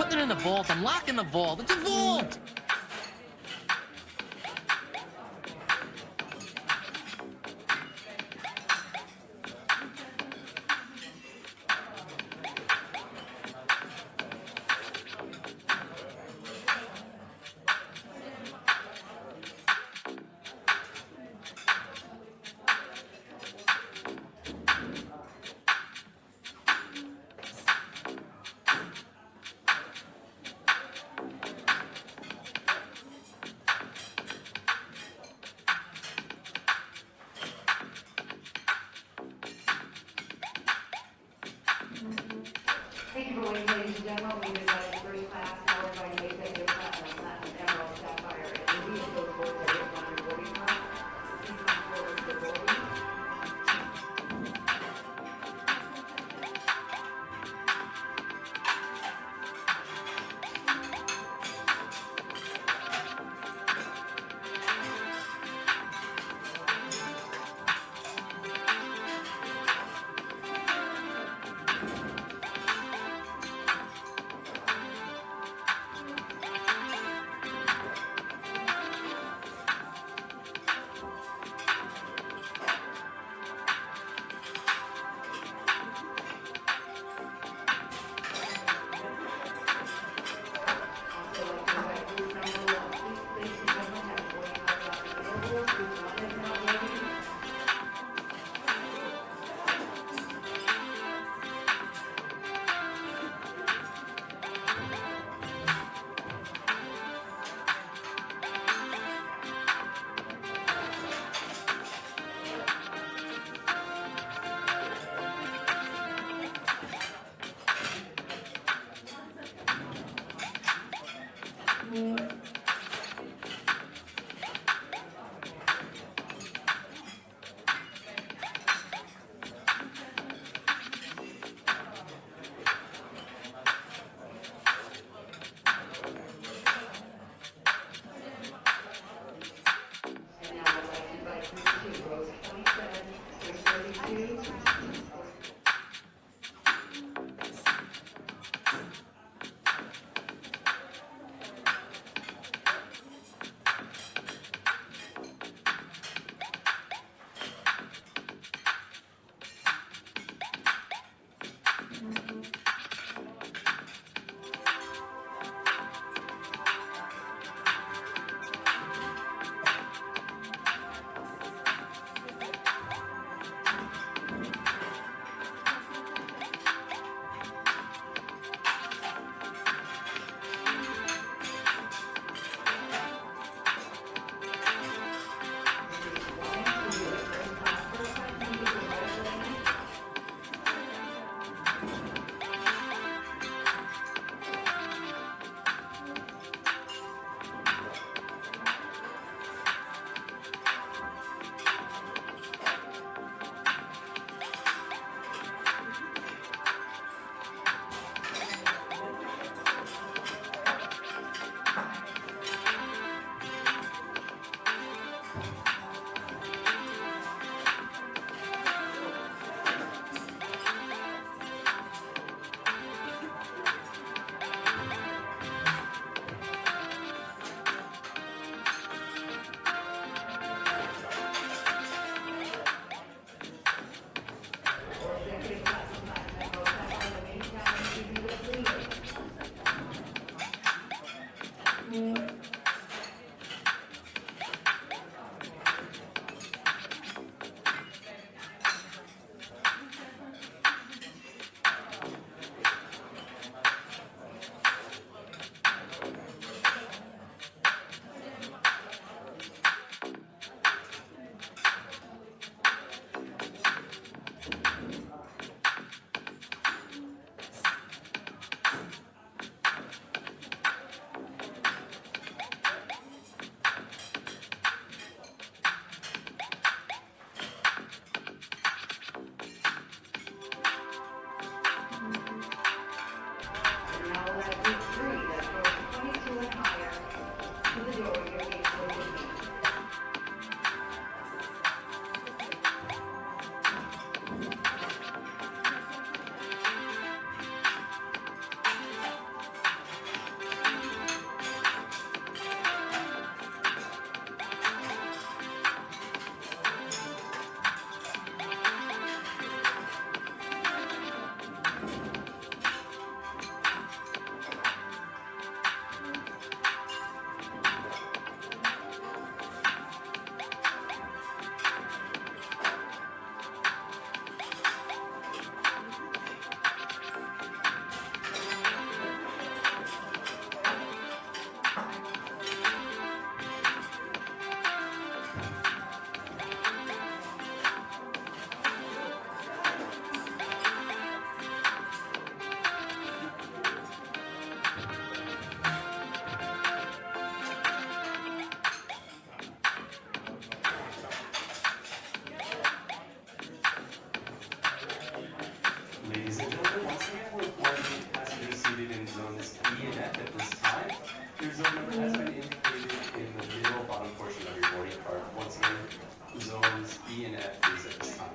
putting it in the vault. I'm locking the vault. It's a vault! Thank you for waiting, ladies and gentlemen. We've invited first class, powered by the executive platinum, emerald, sapphire, and ruby. If those boards are written on your boarding pass, please come forward for boarding. Also, like to invite group number one. Please, ladies and gentlemen, have a boarding pass available. Group one is now boarding. And now I'd like to invite group two, rows 27 through 32. ENFPs at this time.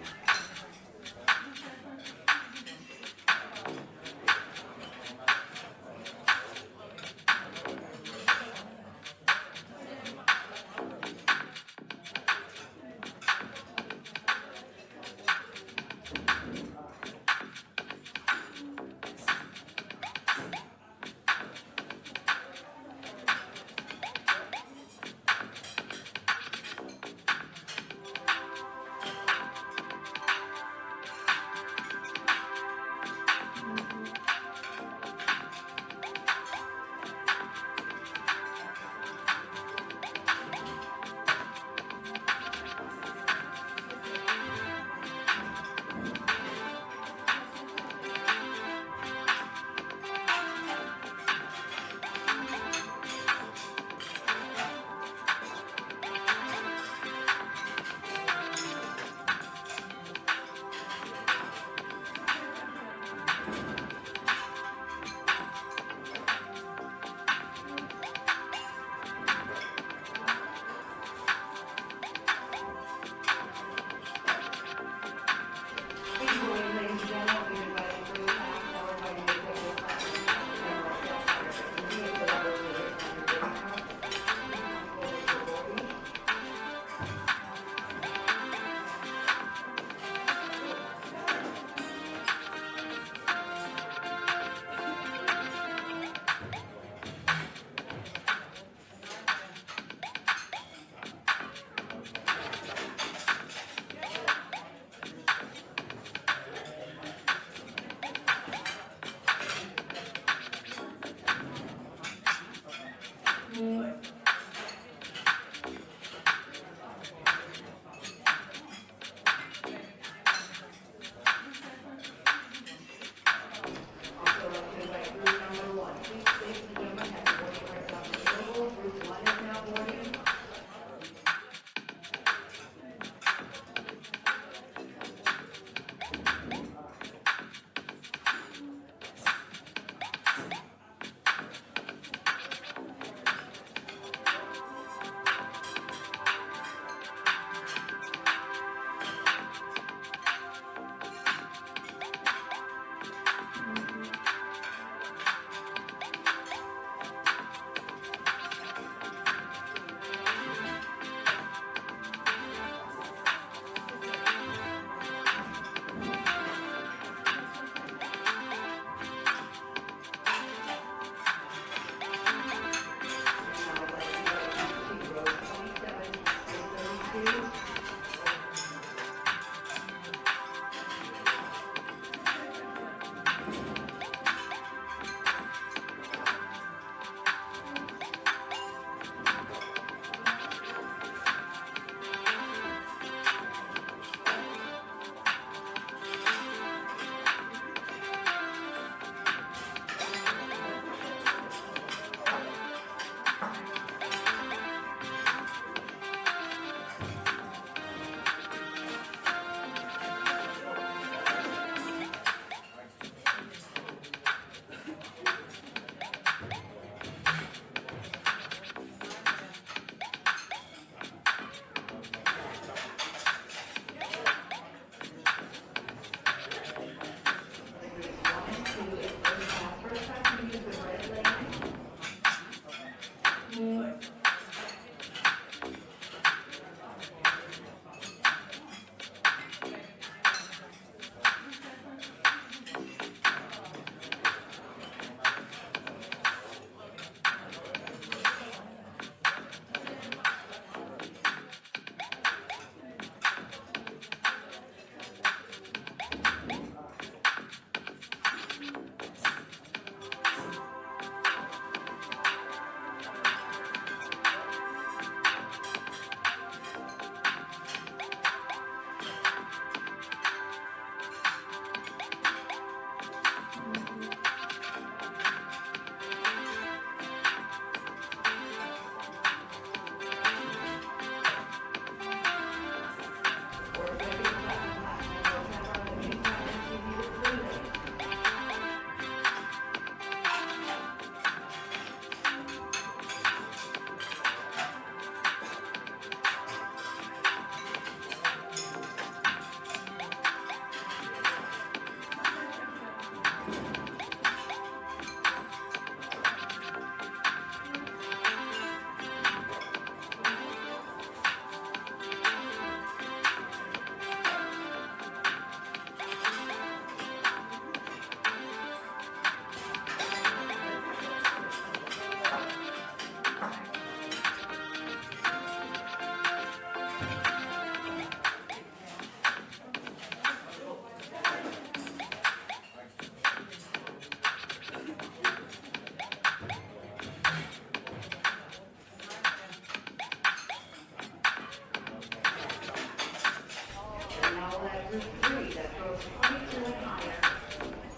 group 3 that goes 22 and higher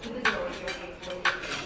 to the door of your gate 42.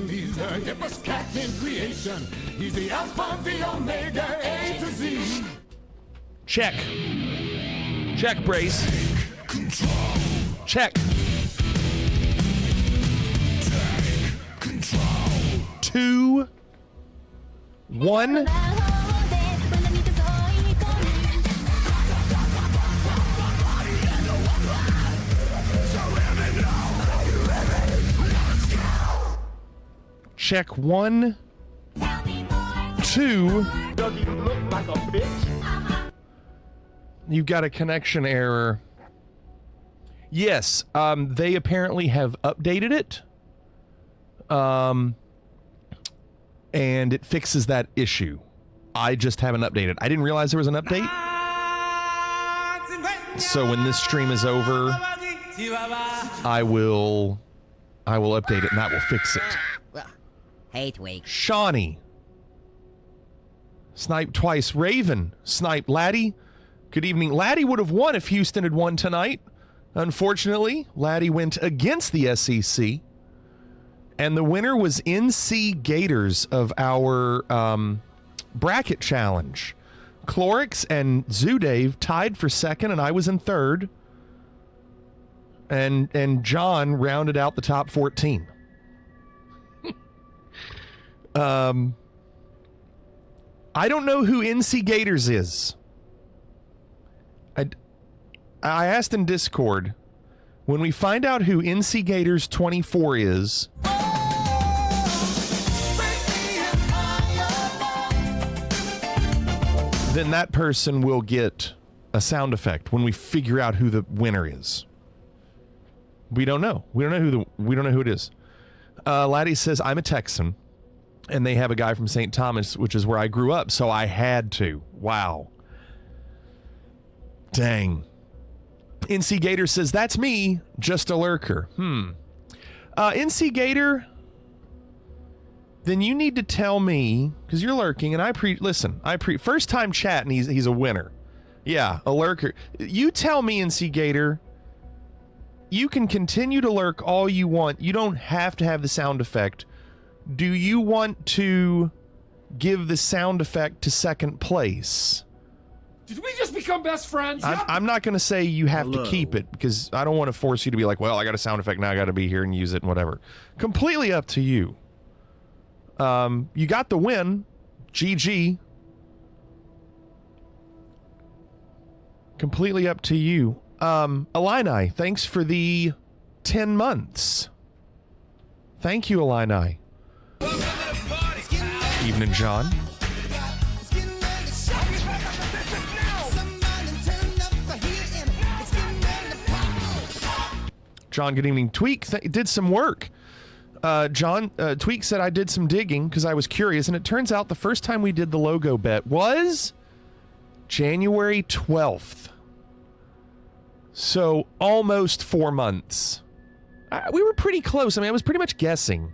He's the hippest cat in creation. He's the Alpha, the Omega, A to Z. Check. Check, Brace. Check. Take control. 2, 1. Check 1, 2. Does he look like a bitch? You've got a connection error. Yes, they apparently have updated it. And it fixes that issue. I just haven't updated. I didn't realize there was an update. So when this stream is over, I will update it and that will fix it. Hey, Twig. Shawnee. Sniped twice. Raven. Sniped. Laddie. Good evening. Laddie would have won if Houston had won tonight. Unfortunately, Laddie went against the SEC. And the winner was NC Gators of our bracket challenge. Clorix and Zoodave tied for second, and I was in third. And John rounded out the top 14. I don't know who NC Gators is. I asked in Discord, when we find out who NC Gators 24 is, then that person will get a sound effect when we figure out who the winner is. We don't know. We don't know who it is. Laddie says, I'm a Texan. And they have a guy from St. Thomas, which is where I grew up, so I had to. Wow. Dang. NC Gator says, that's me, just a lurker. NC Gator, then you need to tell me, because you're lurking, and first time chat, and he's a winner. Yeah, a lurker. You tell me, NC Gator, you can continue to lurk all you want. You don't have to have the sound effect. Do you want to give the sound effect to second place? Did we just become best friends? I'm not going to say you have to keep it, because I don't want to force you to be like, well, I got a sound effect now, I got to be here and use it and whatever. Completely up to you. You got the win. GG. Completely up to you. Illini, thanks for the 10 months. Thank you, Illini. Evening, John. John, good evening. Tweak did some work. John Tweak said I did some digging because I was curious, and it turns out the first time we did the logo bet was January 12th. So almost 4 months. We were pretty close. I mean, I was pretty much guessing.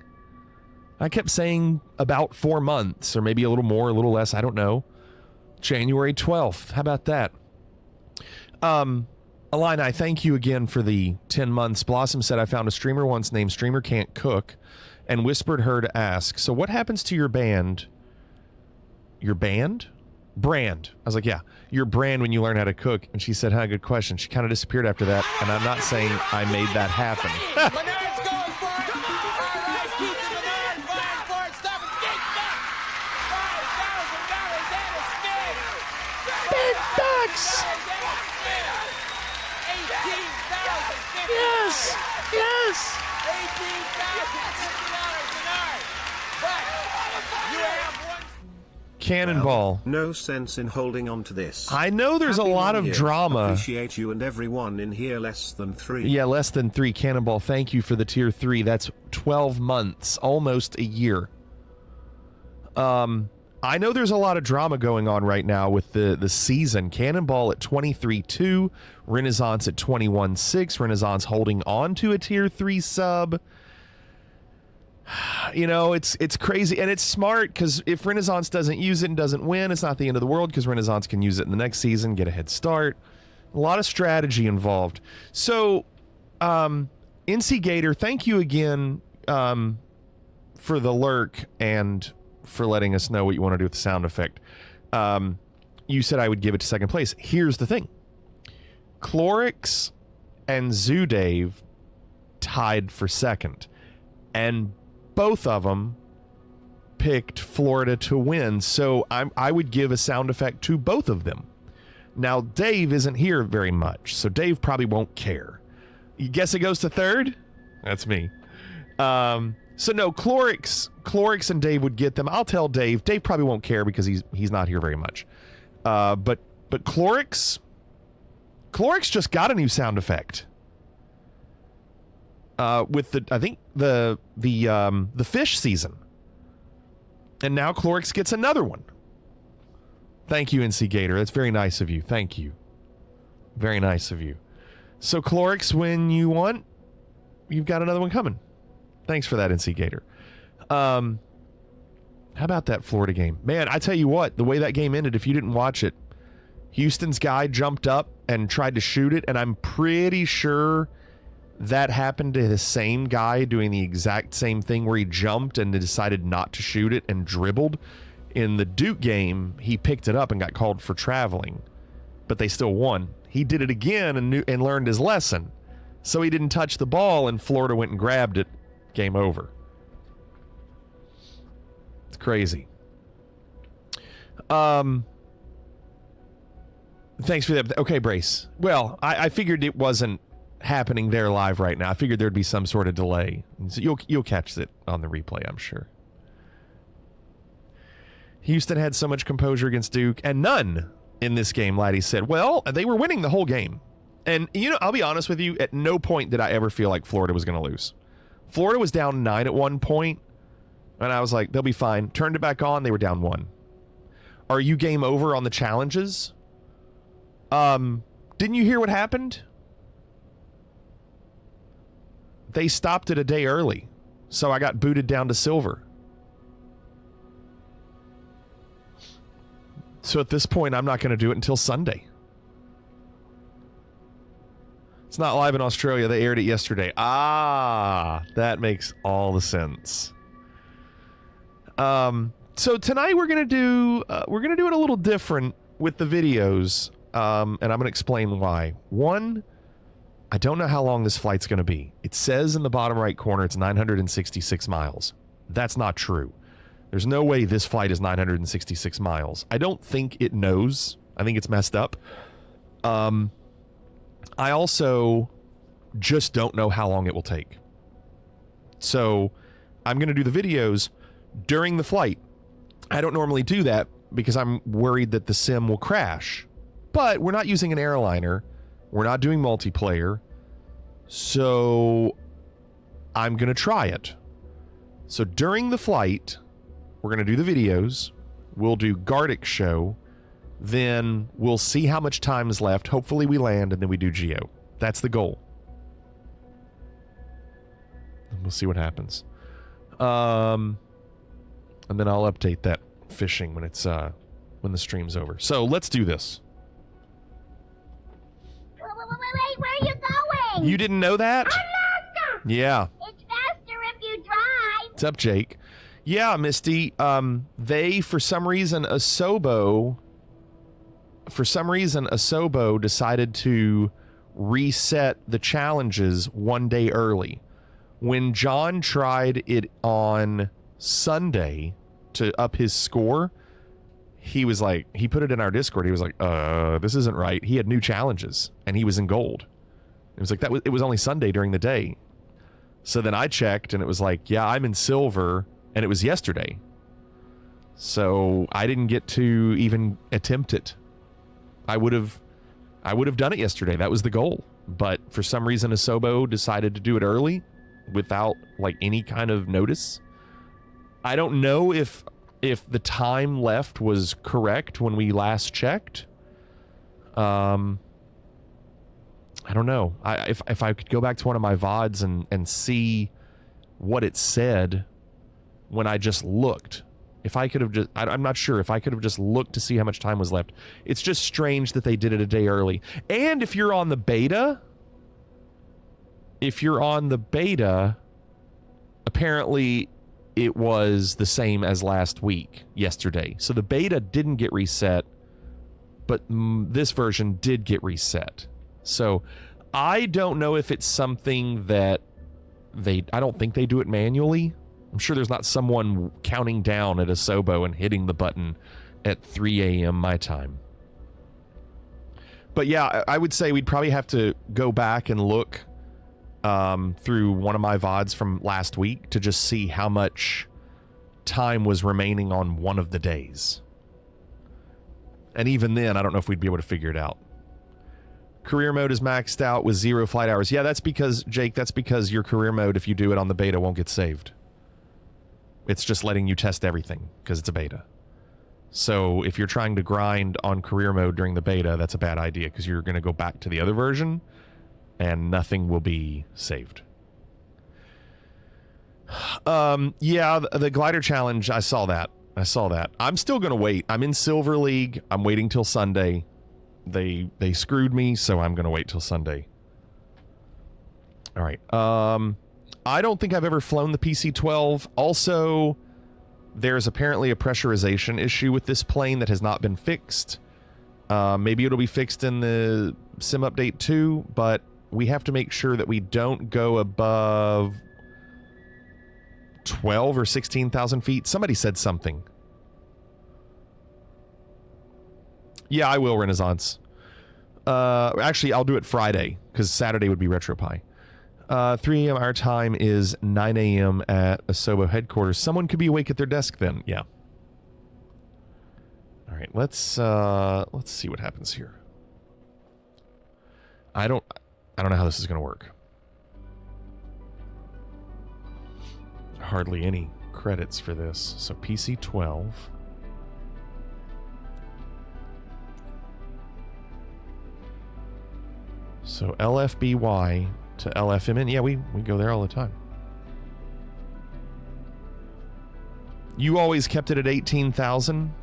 I kept saying about 4 months, or maybe a little more, a little less. I don't know. January 12th. How about that? Alini, thank you again for the 10 months. Blossom said, I found a streamer once named Streamer Can't Cook and whispered her to ask, so what happens to your band? Your band? Brand. I was like, yeah, your brand when you learn how to cook. And she said, huh, good question. She kind of disappeared after that, and I'm not saying I made that happen. Bernard's going for it. All right, Keith and Bernard vying for it. Stop it. Get back. $5,000 and a spin. Big bucks! Yes! Yes! $18,050, Bernard. But you have one. Cannonball. No sense in holding on to this. I know there's Happy a lot New of Year. drama. Appreciate you and everyone in here. Less than 3. Yeah, less than 3. Cannonball, thank you for the tier 3. That's 12 months, almost a year. I know there's a lot of drama going on right now with the season. Cannonball at 23-2, Renaissance at 21-6, Renaissance holding on to a tier 3 sub. You know, it's crazy, and it's smart, because if Renaissance doesn't use it and doesn't win, it's not the end of the world, because Renaissance can use it in the next season, get a head start. A lot of strategy involved. So, NC Gator, thank you again for the lurk and for letting us know what you want to do with the sound effect. You said I would give it to second place. Here's the thing. Clorix and Zoodave tied for second, and both of them picked Florida to win, so I would give a sound effect to both of them. Now, Dave isn't here very much, so Dave probably won't care. You guess it goes to third? That's me. So no, Clorix and Dave would get them. I'll tell Dave. Dave probably won't care because he's not here very much. But Clorix just got a new sound effect. With the fish season. And now Clorix gets another one. Thank you, NC Gator. That's very nice of you. Thank you. Very nice of you. So Clorix, when you want, you've got another one coming. Thanks for that, NC Gator. How about that Florida game? Man, I tell you what, the way that game ended, if you didn't watch it, Houston's guy jumped up and tried to shoot it, and I'm pretty sure that happened to the same guy doing the exact same thing where he jumped and decided not to shoot it and dribbled. In the Duke game, he picked it up and got called for traveling, but they still won. He did it again and learned his lesson. So he didn't touch the ball, and Florida went and grabbed it. Game over. It's crazy. Thanks for that. Okay, Brace. Well, I figured it wasn't happening there live right now. I figured there'd be some sort of delay. So you'll catch it on the replay, I'm sure. Houston had so much composure against Duke, and none in this game, Laddie said. Well, they were winning the whole game. And, you know, I'll be honest with you, at no point did I ever feel like Florida was going to lose. Florida was down 9 at one point, and I was like, they'll be fine. Turned it back on, they were down 1. Are you game over on the challenges? Didn't you hear what happened? They stopped it a day early, so I got booted down to silver. So at this point, I'm not going to do it until Sunday. It's not live in Australia. They aired it yesterday. Ah, that makes all the sense. So tonight we're gonna do it a little different with the videos, and I'm gonna explain why. One, I don't know how long this flight's gonna be. It says in the bottom right corner it's 966 miles. That's not true. There's no way this flight is 966 miles. I don't think it knows. I think it's messed up. I also just don't know how long it will take. So I'm going to do the videos during the flight. I don't normally do that because I'm worried that the sim will crash. But we're not using an airliner. We're not doing multiplayer. So I'm going to try it. So during the flight, we're going to do the videos. We'll do Gardic show. Then we'll see how much time is left. Hopefully we land, and then we do Geo. That's the goal. And we'll see what happens. And then I'll update that fishing when it's when the stream's over. So let's do this. Wait, where are you going? You didn't know that? Alaska! Yeah. It's faster if you drive. What's up, Jake? Yeah, Misty. They, for some reason, Asobo decided to reset the challenges one day early. When John tried it on Sunday to up his score, he was like, he put it in our Discord. He was like, this isn't right. He had new challenges and he was in gold. It was like it was only Sunday during the day. So then I checked and it was like, yeah, I'm in silver, and it was yesterday. So I didn't get to even attempt it. I would have done it yesterday. That was the goal. But for some reason Asobo decided to do it early without like any kind of notice. I don't know if the time left was correct when we last checked. I don't know. If I could go back to one of my VODs and see what it said when I just looked. If I could have just, I'm not sure if I could have just looked to see how much time was left. It's just strange that they did it a day early. And if you're on the beta, apparently it was the same as last week, yesterday. So the beta didn't get reset, but this version did get reset. So I don't know if it's something that I don't think they do it manually. I'm sure there's not someone counting down at Asobo and hitting the button at 3 a.m. my time. But yeah, I would say we'd probably have to go back and look through one of my VODs from last week to just see how much time was remaining on one of the days. And even then, I don't know if we'd be able to figure it out. Career mode is maxed out with 0 flight hours. Yeah, that's because, Jake, that's because your career mode, if you do it on the beta, won't get saved. It's just letting you test everything because it's a beta. So if you're trying to grind on career mode during the beta, that's a bad idea because you're going to go back to the other version and nothing will be saved. Yeah, the glider challenge, I saw that. I'm still going to wait. I'm in Silver League. I'm waiting till Sunday. They screwed me, so I'm going to wait till Sunday. All right. I don't think I've ever flown the PC-12. Also, there's apparently a pressurization issue with this plane that has not been fixed. Maybe it'll be fixed in the sim update too, but we have to make sure that we don't go above 12 or 16,000 feet. Somebody said something. Yeah, I will, Renaissance. Actually, I'll do it Friday, because Saturday would be RetroPie. 3 a.m. our time is 9 a.m. at Asobo headquarters. Someone could be awake at their desk then. Yeah. All right, let's see what happens here. I don't know how this is going to work. Hardly any credits for this. So PC-12. So LFBY to LFMN. Yeah, we go there all the time. You always kept it at 18,000?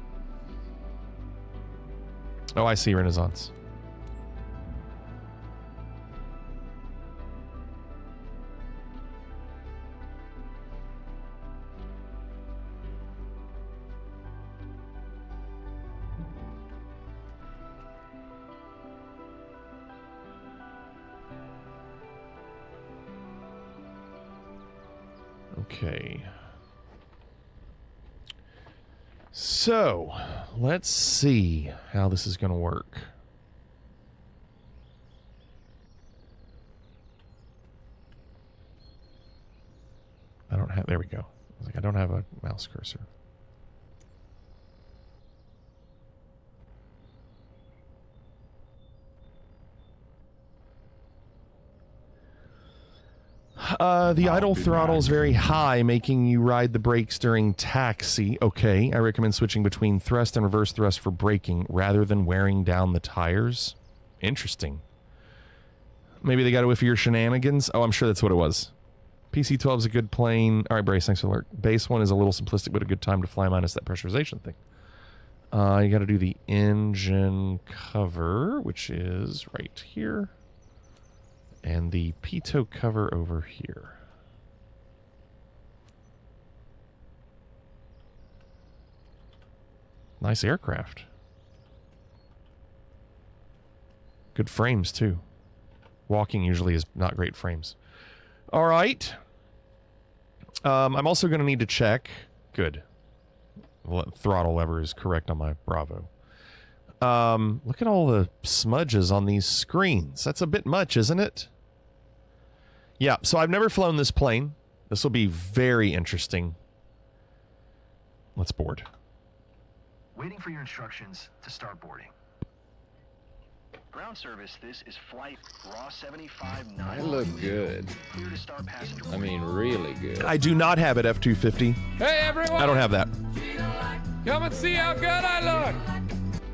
Oh, I see, Renaissance. Okay. So, let's see how this is going to work. I don't have, there we go. I was like, I don't have a mouse cursor. The idle throttle is very high, making you ride the brakes during taxi. Okay, I recommend switching between thrust and reverse thrust for braking rather than wearing down the tires. Interesting. Maybe they got away for your shenanigans. Oh, I'm sure that's what it was. PC-12 is a good plane. All right, Brace, thanks for the alert. Base one is a little simplistic, but a good time to fly minus that pressurization thing. You got to do the engine cover, which is right here. And the pitot cover over here. Nice aircraft. Good frames, too. Walking usually is not great frames. All right. I'm also going to need to check. Good. Well, throttle lever is correct on my Bravo. Look at all the smudges on these screens. That's a bit much, isn't it? Yeah, so I've never flown this plane. This will be very interesting. Let's board. Waiting for your instructions to start boarding. Ground service, this is flight raw 75. I look good. Clear to start passenger. I mean, really good. I do not have it F-250. Hey, everyone! I don't have that. Come and see how good I look!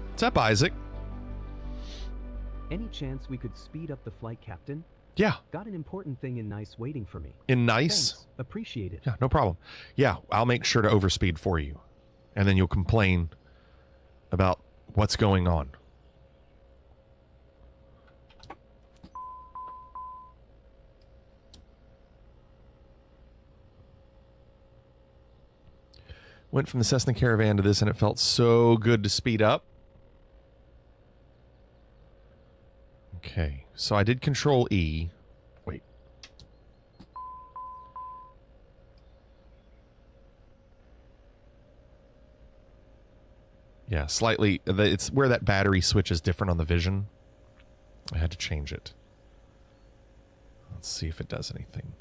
What's up, Isaac? Any chance we could speed up the flight, Captain? Yeah. Got an important thing in Nice waiting for me. In Nice? Thanks. Appreciate it. Yeah, no problem. Yeah, I'll make sure to overspeed for you. And then you'll complain about what's going on. Went from the Cessna Caravan to this, and it felt so good to speed up. Okay, so I did Control E. Wait. Yeah, slightly. It's where that battery switch is different on the Vision. I had to change it. Let's see if it does anything.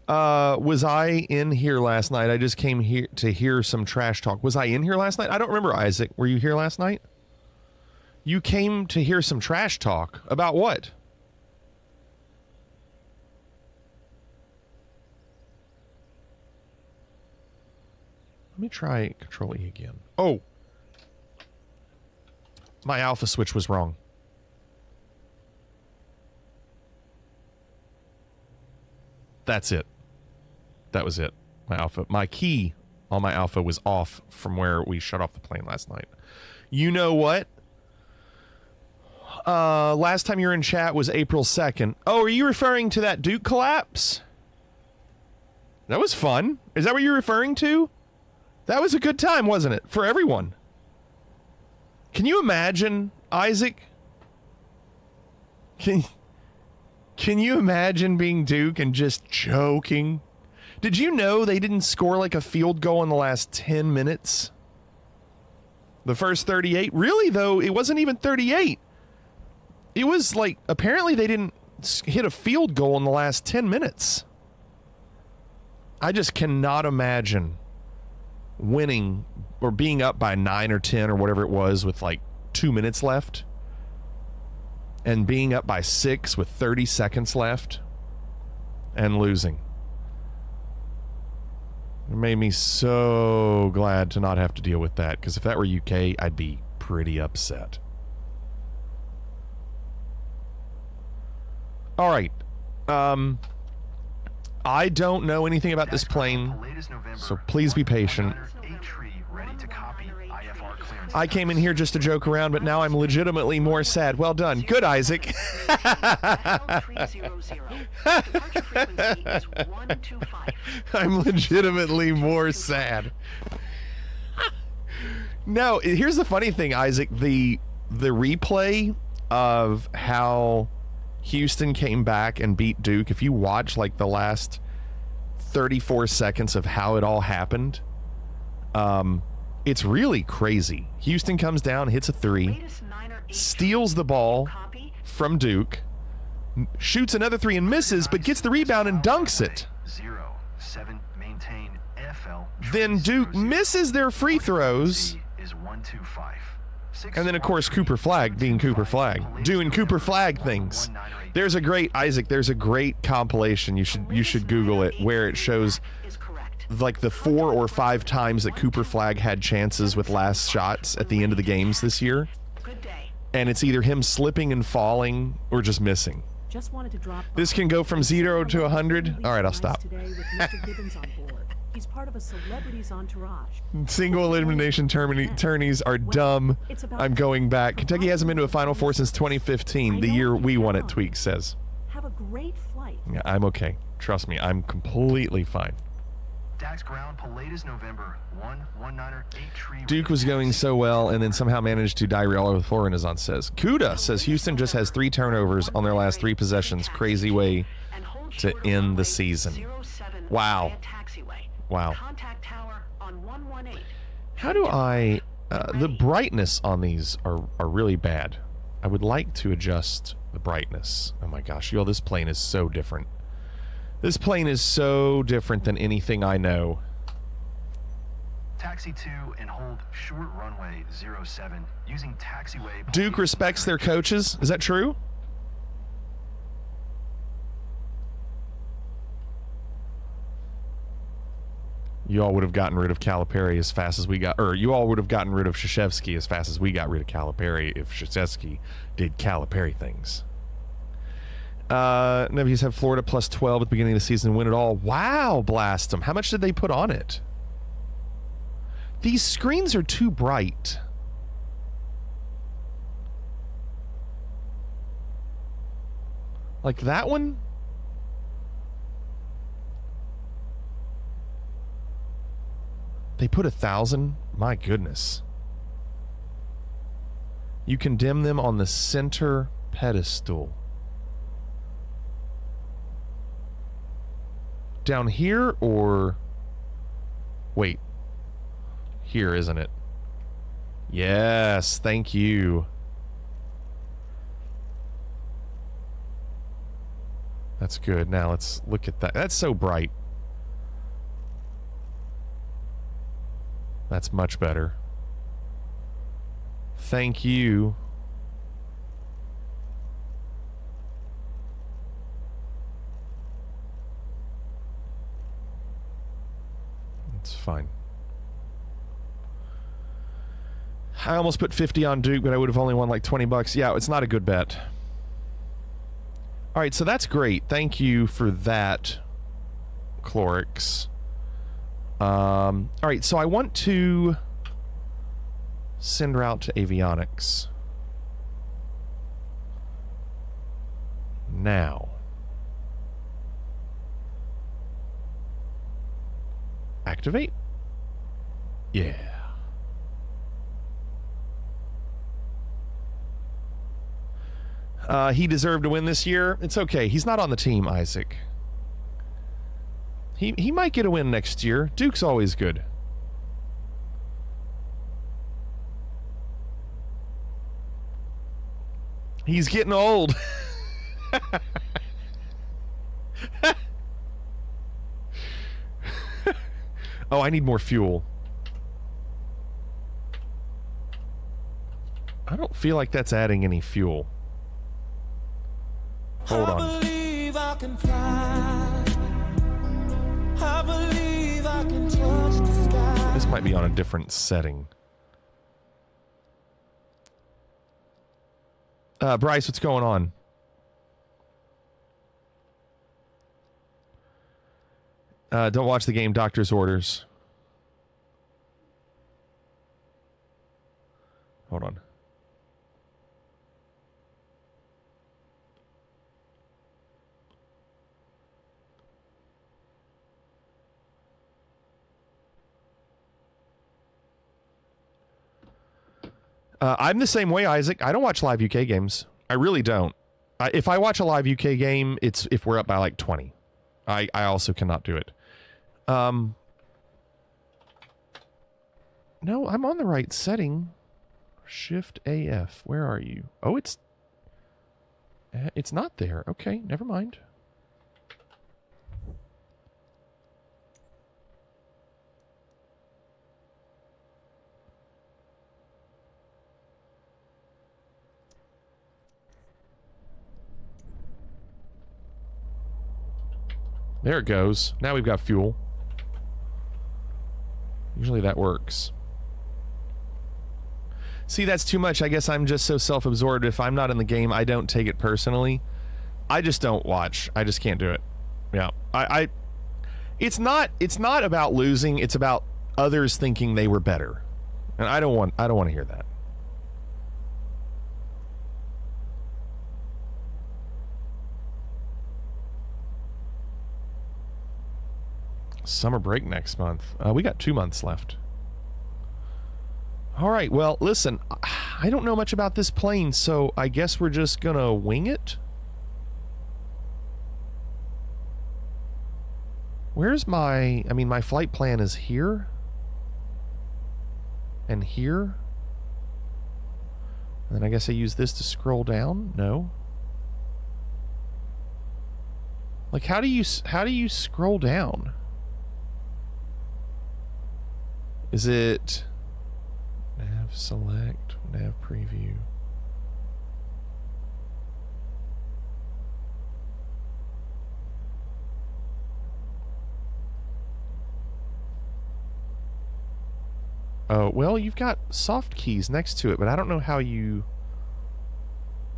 Was I in here last night? I just came here to hear some trash talk. Was I in here last night? I don't remember, Isaac. Were you here last night? You came to hear some trash talk. About what? Let me try Control E again. Oh! My alpha switch was wrong. That's it. That was it. My key on my alpha was off from where we shut off the plane last night. You know what? Last time you were in chat was April 2nd. Oh, are you referring to that Duke collapse? That was fun. Is that what you're referring to? That was a good time, wasn't it? For everyone. Can you imagine, Isaac? Can you imagine being Duke and just joking? Did you know they didn't score like a field goal in the last 10 minutes? The first 38? Really, though, it wasn't even 38. It was like, apparently they didn't hit a field goal in the last 10 minutes. I just cannot imagine winning or being up by 9 or 10 or whatever it was with like 2 minutes left. And being up by 6 with 30 seconds left and losing. It made me so glad to not have to deal with that, because if that were UK, I'd be pretty upset. All right. I don't know anything about this plane, so please be patient. I came in here just to joke around, but now I'm legitimately more sad. Well done. Good, Isaac. I'm legitimately more sad. No, here's the funny thing, Isaac. The replay of how Houston came back and beat Duke, if you watch like the last 34 seconds of how it all happened, it's really crazy. Houston comes down, hits a 3, steals the ball from Duke, shoots another 3 and misses, but gets the rebound and dunks it. Then Duke misses their free throws, And then, of course, Cooper Flag being Cooper Flag. Doing Cooper Flag things. There's a great, Isaac, there's a great compilation. You should Google it, where it shows like the 4 or 5 times that Cooper Flag had chances with last shots at the end of the games this year. And it's either him slipping and falling or just missing. Just wanted to drop This can go from 0 to 100. All right, I'll stop. today with Mr. Gibbons on board. He's part of a celebrity's entourage. Single elimination tourneys are dumb. I'm going back. Kentucky hasn't been to a Final Four since 2015, the year we won it, Tweak says. Have a great flight. Yeah, I'm okay. Trust me, I'm completely fine. Dax ground Pallada's November 1-1-9er 8 tree. Duke was going so well and then somehow managed to derail with floor Renaissance says. Kuda says Houston just has 3 turnovers on their last 3 possessions. Crazy way to end the season. Wow. Wow. How do I... the brightness on these are really bad. I would like to adjust the brightness. Oh my gosh, yo, this plane is so different. This plane is so different than anything I know. Taxi 2 and hold short runway 07 using taxiway. Duke respects their coaches. Is that true? You all would have gotten rid of Calipari as fast as we got, or you all would have gotten rid of Krzyzewski as fast as we got rid of Calipari if Krzyzewski did Calipari things. Nevies have Florida plus 12 at the beginning of the season and win it all. Wow, blast them. How much did they put on it? These screens are too bright. Like that one? They put 1,000? My goodness. You can dim them on the center pedestal. Down here or... Wait. Here, isn't it? Yes, thank you. That's good. Now let's look at that. That's so bright. That's much better. Thank you. It's fine. I almost put 50 on Duke, but I would have only won like 20 bucks. Yeah, it's not a good bet. All right, so that's great. Thank you for that, Clorix. All right, so I want to send her out to avionics. Now. Activate? Yeah. He deserved to win this year. It's okay. He's not on the team, Isaac. He might get a win next year. Duke's always good. He's getting old. Oh, I need more fuel. I don't feel like that's adding any fuel. Hold on. I believe I can fly. I believe I can touch the sky. This might be on a different setting. Bryce, what's going on? Don't watch the game. Doctor's orders. Hold on. I'm the same way, Isaac. I don't watch live UK games. I really don't. If I watch a live UK game, it's if we're up by like 20. I also cannot do it. No, I'm on the right setting. Shift AF. Where are you? Oh, it's not there. Okay, never mind. There it goes. Now we've got fuel. Usually that works. See, that's too much. I guess I'm just so self-absorbed. If I'm not in the game, I don't take it personally. I just don't watch. I just can't do it. Yeah. It's not about losing. It's about others thinking they were better. And I don't want to hear that. Summer break next month. We got 2 months left. All right, well, listen, I don't know much about this plane, so I guess we're just gonna wing it. Where's my... I mean, my flight plan is here. And here. And then I guess I use this to scroll down? No. Like, how do you scroll down? Is it... Nav select, nav preview. Oh, well, you've got soft keys next to it, but I don't know how you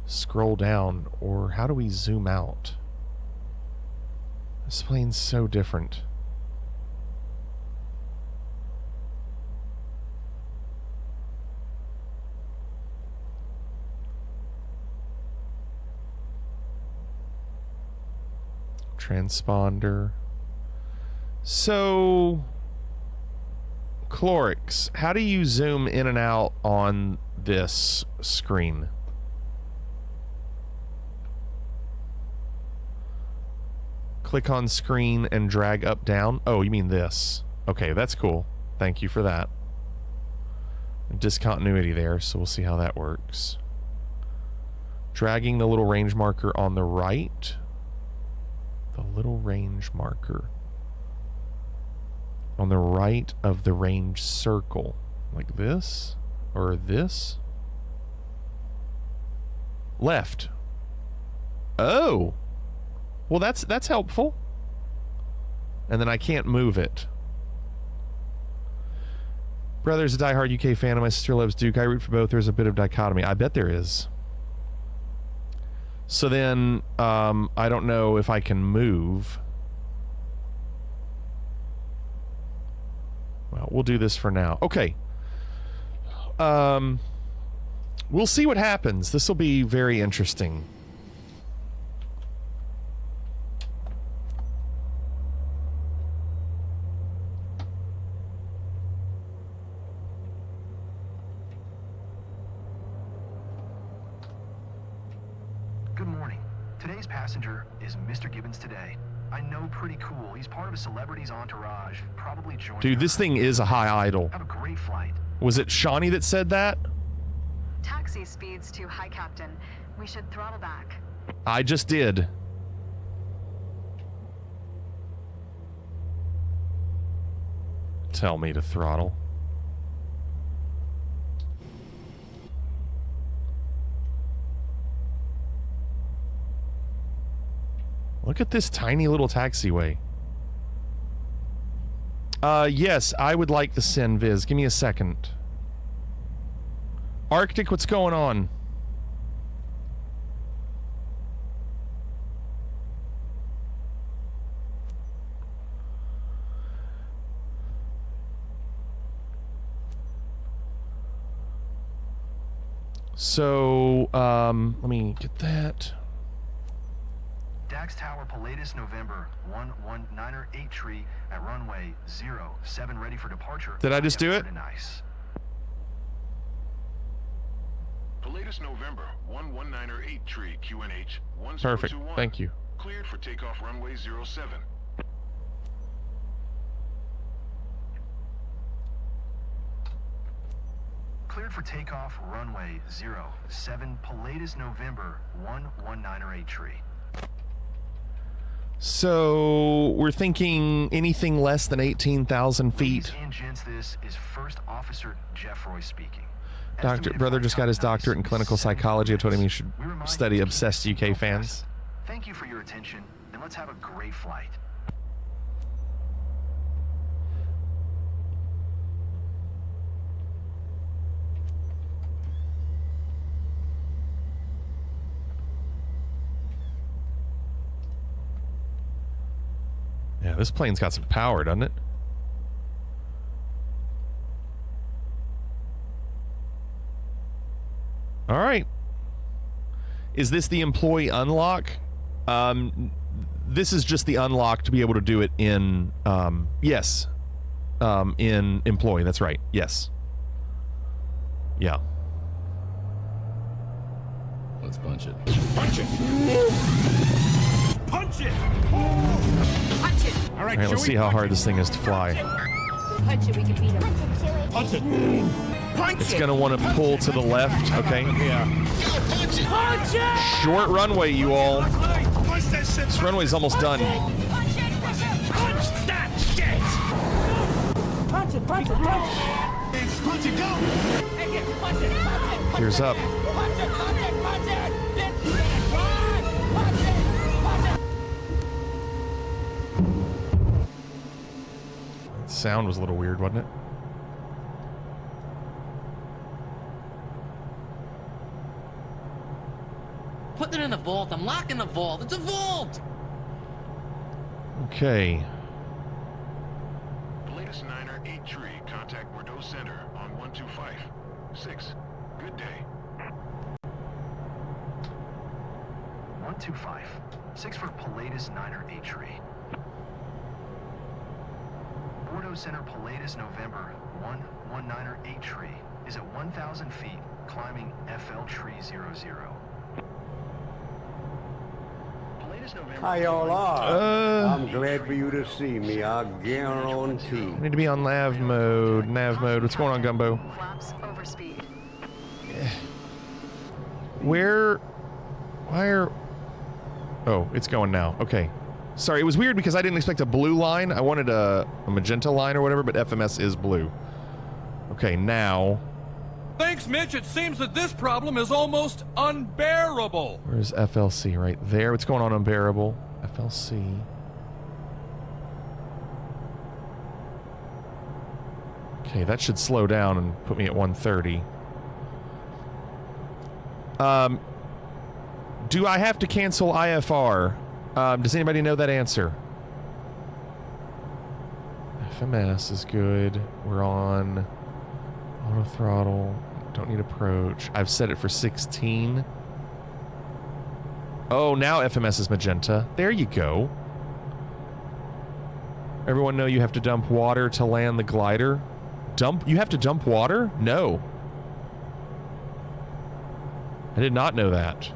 scroll down, or how do we zoom out? This plane's so different. Transponder. So, Clorix, how do you zoom in and out on this screen? Click on screen and drag up, down. Oh, you mean this. Okay, that's cool. Thank you for that. Discontinuity there, so we'll see how that works. Dragging the little range marker on the right. The little range marker on the right of the range circle, like this or this. Left. Oh, well, that's helpful. And then I can't move it. Brother's a diehard UK fan, and my sister loves Duke. I root for both. There's a bit of dichotomy. I bet there is. So then, I don't know if I can move. Well, we'll do this for now. Okay. We'll see what happens. This will be very interesting. Good morning. Today's passenger is Mr. Gibbons today. I know, pretty cool. He's part of a celebrity's entourage. Probably joined. Dude, this thing is a high idol. Have a great flight. Was it Shawnee that said that? Taxi speeds too high, Captain. We should throttle back. I just did. Tell me to throttle. Look at this tiny little taxiway. Yes, I would like the Sin Viz. Give me a second. Arctic, what's going on? So, let me get that. Dax Tower, Pilatus, November 119er 8 tree at runway 07, ready for departure. Did I just do it? Nice. Pilatus, November 119er 8 tree QNH 1021. Perfect. Thank you. Cleared for takeoff runway 07. Cleared for takeoff runway 07, Pilatus, November 119er 8 tree. So we're thinking anything less than 18,000 feet. Ladies and gents, this is First Officer Jeff Roy speaking. Brother just got his doctorate in clinical psychology. I told him he should study Obsessed UK fans. Thank you for your attention, and let's have a great flight. Yeah, this plane's got some power, doesn't it? All right. Is this the employee unlock? This is just the unlock to be able to do it in, yes. In employee, that's right. Yes. Yeah. Let's punch it. Punch it! Punch it! Punch it! All All right, let's see how hard this thing is to fly. Punch it, we can beat him. Punch it! Punch It's going to want to pull to the left, okay? Yeah. Punch it! Short runway, you all. Punch that shit! This runway's almost done. Punch that shit! Punch it, punch it, punch it. Punch it, go! Punch it, punch it. Gears up. Punch it, punch it, punch it. Let's get it, run! Punch it, punch it. Sound was a little weird, wasn't it? Put it in the vault. I'm locking the vault. It's a vault! Okay. Latest 9er 8 tree. Contact Bordeaux Center on 125. 6. Good day. 125. 6 for Pilatus 9er 8 tree. Bordeaux Center Pilatus November 119er 8 tree is at 1,000 feet climbing FL tree 00. How y'all are? I'm glad for you to see me. I guarantee. I need to be on nav mode. Nav mode. What's going on, Gumbo? Flaps over speed. Where? Why are? Oh, it's going now. Okay. Sorry, it was weird because I didn't expect a blue line. I wanted a magenta line or whatever, but FMS is blue. Okay, now. Thanks, Mitch. It seems that this problem is almost unbearable. Where's FLC? Right there. What's going on, unbearable? FLC. Okay, that should slow down and put me at 130. Do I have to cancel IFR? Does anybody know that answer? FMS is good. We're on auto throttle. Don't need approach. I've set it for 16. Oh, now FMS is magenta. There you go. Everyone know you have to dump water to land the glider? You have to dump water? No. I did not know that.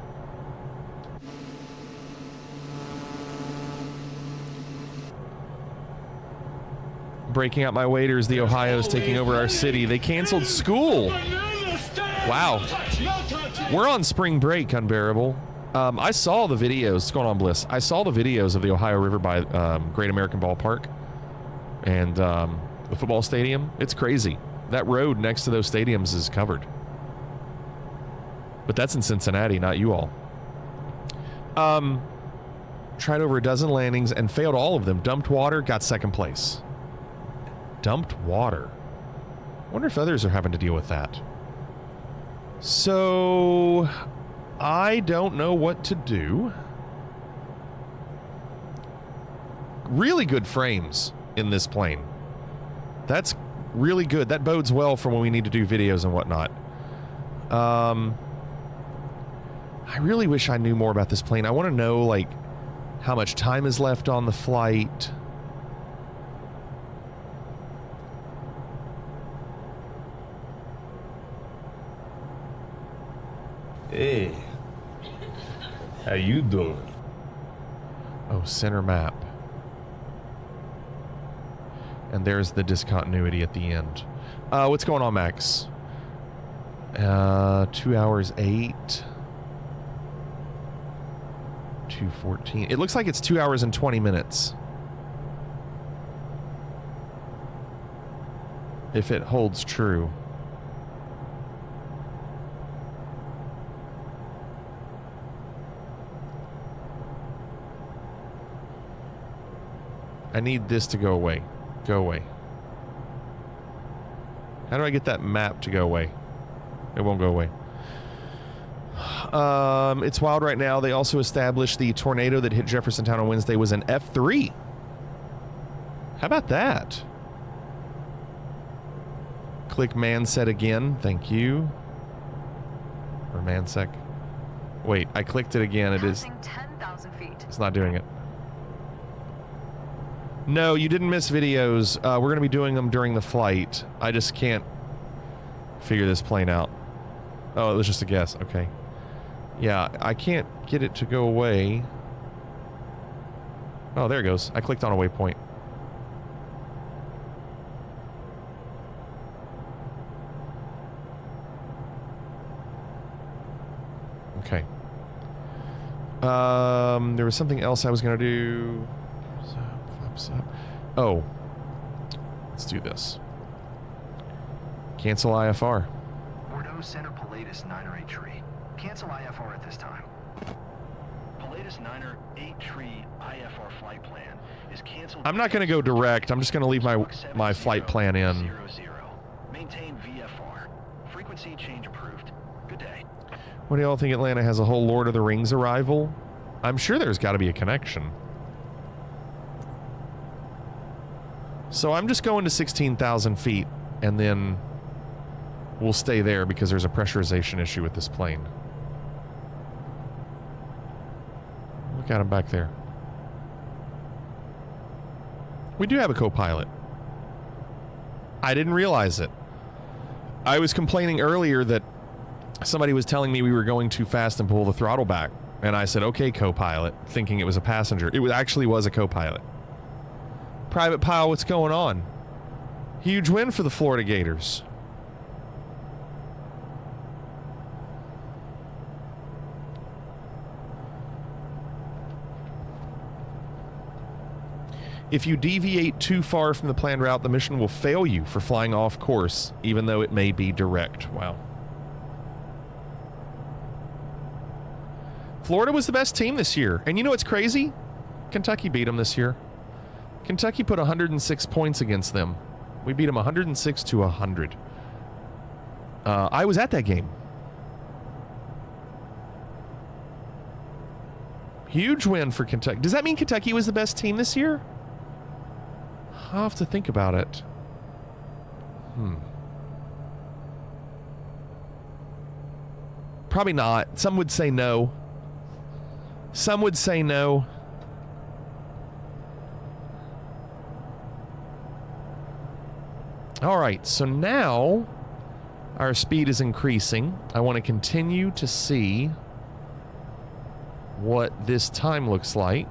Breaking out my waiters, the Ohio's taking over our city. They canceled school. Wow. We're on spring break, Unbearable. I saw the videos. What's going on, Bliss? I saw the videos of the Ohio River by Great American Ballpark and the football stadium. It's crazy. That road next to those stadiums is covered. But that's in Cincinnati, not you all. Tried over a dozen landings and failed all of them. Dumped water, got second place. Dumped water. Wonder if others are having to deal with that. So I don't know what to do. Really good frames in this plane. That's really good. That bodes well for when we need to do videos and whatnot. I really wish I knew more about this plane. I want to know, like, how much time is left on the flight. Hey, how you doing? Oh, center map. And there's the discontinuity at the end. What's going on, Max? 2 hours 8. 2:14. It looks like it's 2 hours and 20 minutes. If it holds true. I need this to go away. Go away. How do I get that map to go away? It won't go away. It's wild right now. They also established the tornado that hit Jeffersontown on Wednesday was an F3. How about that? Click Manset again. Thank you. Or Mansec. Wait, I clicked it again. It is. 10,000 feet. It's not doing it. No, you didn't miss videos. We're going to be doing them during the flight. I just can't figure this plane out. Oh, it was just a guess. Okay. Yeah, I can't get it to go away. Oh, there it goes. I clicked on a waypoint. Okay. There was something else I was going to do. Oh. Let's do this. Cancel IFR. Bordeaux Center Pilatus 9er 8 tree. Cancel IFR at this time. Pilatus 9er 8 tree IFR flight plan is canceled. I'm not going to go direct. I'm just going to leave my flight plan in. Maintain VFR. Frequency change approved. Good day. What do y'all think Atlanta has a whole Lord of the Rings arrival? I'm sure there's got to be a connection. So I'm just going to 16,000 feet, and then we'll stay there because there's a pressurization issue with this plane. Look at him back there. We do have a co-pilot. I didn't realize it. I was complaining earlier that somebody was telling me we were going too fast and pull the throttle back. And I said, okay, co-pilot, thinking it was a passenger. It actually was a co-pilot. Private Pile, what's going on? Huge win for the Florida Gators. If you deviate too far from the planned route, the mission will fail you for flying off course, even though it may be direct. Wow. Florida was the best team this year. And you know what's crazy? Kentucky beat them this year. Kentucky put 106 points against them. We beat them 106 to 100. I was at that game. Huge win for Kentucky. Does that mean Kentucky was the best team this year? I'll have to think about it. Probably not. Some would say no. Some would say no. All right, so now our speed is increasing. I want to continue to see what this time looks like.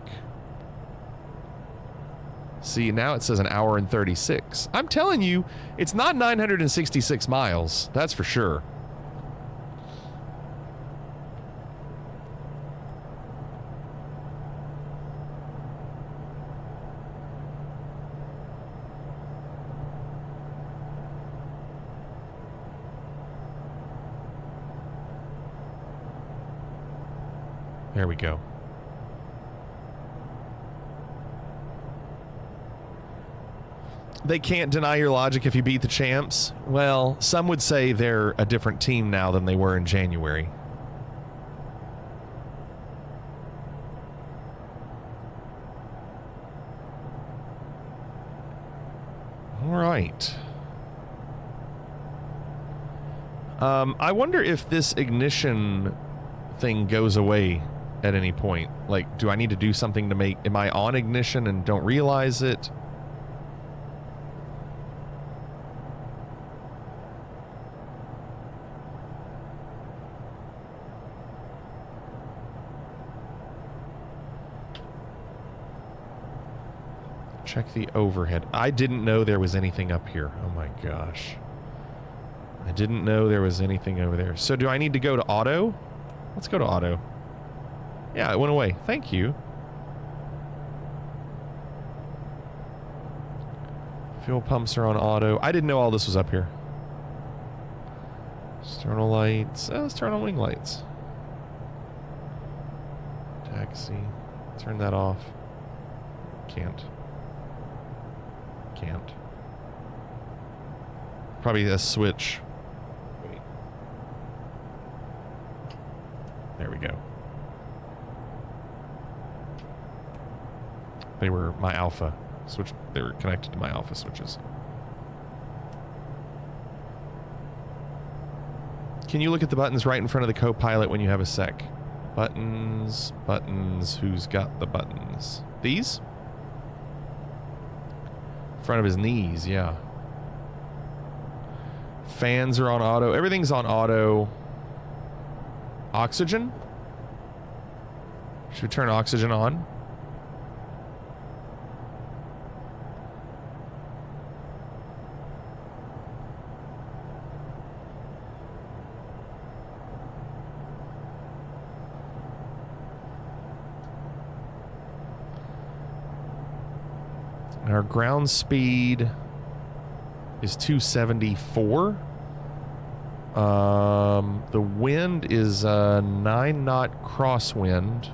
See, now it says an hour and 36. I'm telling you, it's not 966 miles. That's for sure. There we go. They can't deny your logic if you beat the champs. Well, some would say they're a different team now than they were in January. All right. I wonder if this ignition thing goes away at any point. Like, do I need to do something to make... Am I on ignition and don't realize it? Check the overhead. I didn't know there was anything up here. Oh my gosh. I didn't know there was anything over there. So do I need to go to auto? Let's go to auto. Yeah, it went away. Thank you. Fuel pumps are on auto. I didn't know all this was up here. External lights. Let's turn on wing lights. Taxi. Turn that off. Can't. Can't. Probably a switch. Wait. There we go. They were my alpha switch. They were connected to my alpha switches. Can you look at the buttons right in front of the co-pilot when you have a sec? Buttons, buttons, who's got the buttons? These? In front of his knees, yeah. Fans are on auto. Everything's on auto. Oxygen? Should we turn oxygen on? Our ground speed is 274. The wind is a 9-knot crosswind.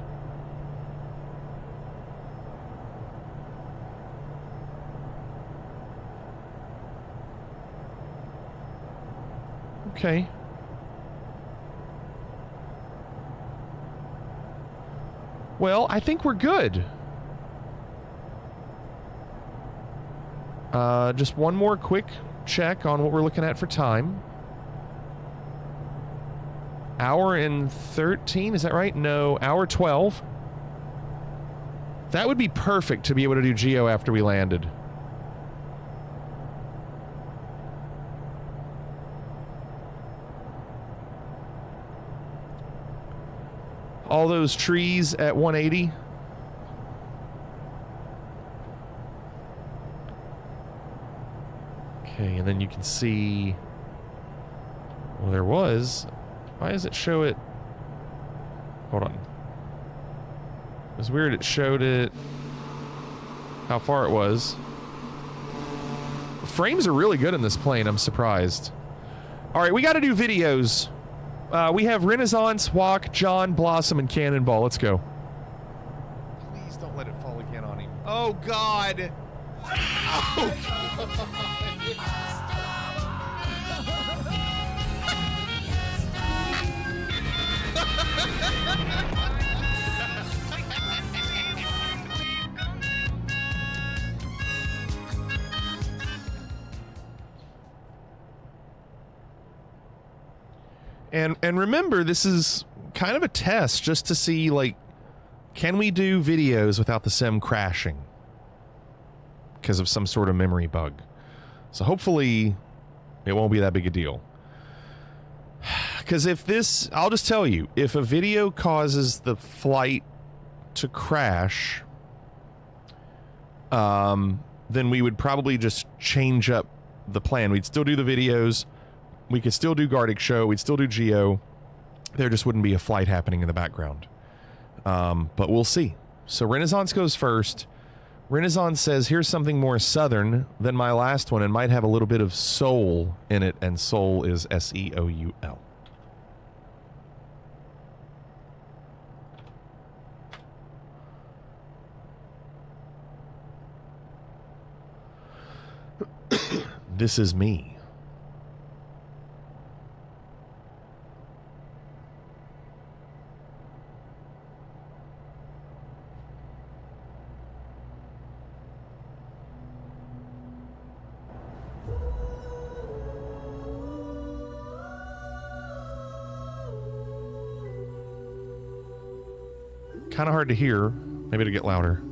Okay. Well, I think we're good. Just one more quick check on what we're looking at for time. Hour and 13, is that right? No, hour 12. That would be perfect to be able to do geo after we landed. All those trees at 180. Okay, and then you can see, well, there was, why does it show it, hold on. It was weird, it showed it, how far it was. The frames are really good in this plane, I'm surprised. All right, we got to do videos. We have Renaissance, Walk, John, Blossom, and Cannonball. Let's go. Please don't let it fall again on him. Oh, God. Oh, And remember, this is kind of a test just to see, like, can we do videos without the sim crashing because of some sort of memory bug? So hopefully it won't be that big a deal. Because if this, I'll just tell you, if a video causes the flight to crash, then we would probably just change up the plan. We'd still do the videos. We could still do Gartic Show. We'd still do Geo. There just wouldn't be a flight happening in the background. But we'll see. So Renaissance goes first. Renaissance says, here's something more southern than my last one and might have a little bit of soul in it. And soul is S-E-O-U-L. This is me. Kind of hard to hear. Maybe to get louder.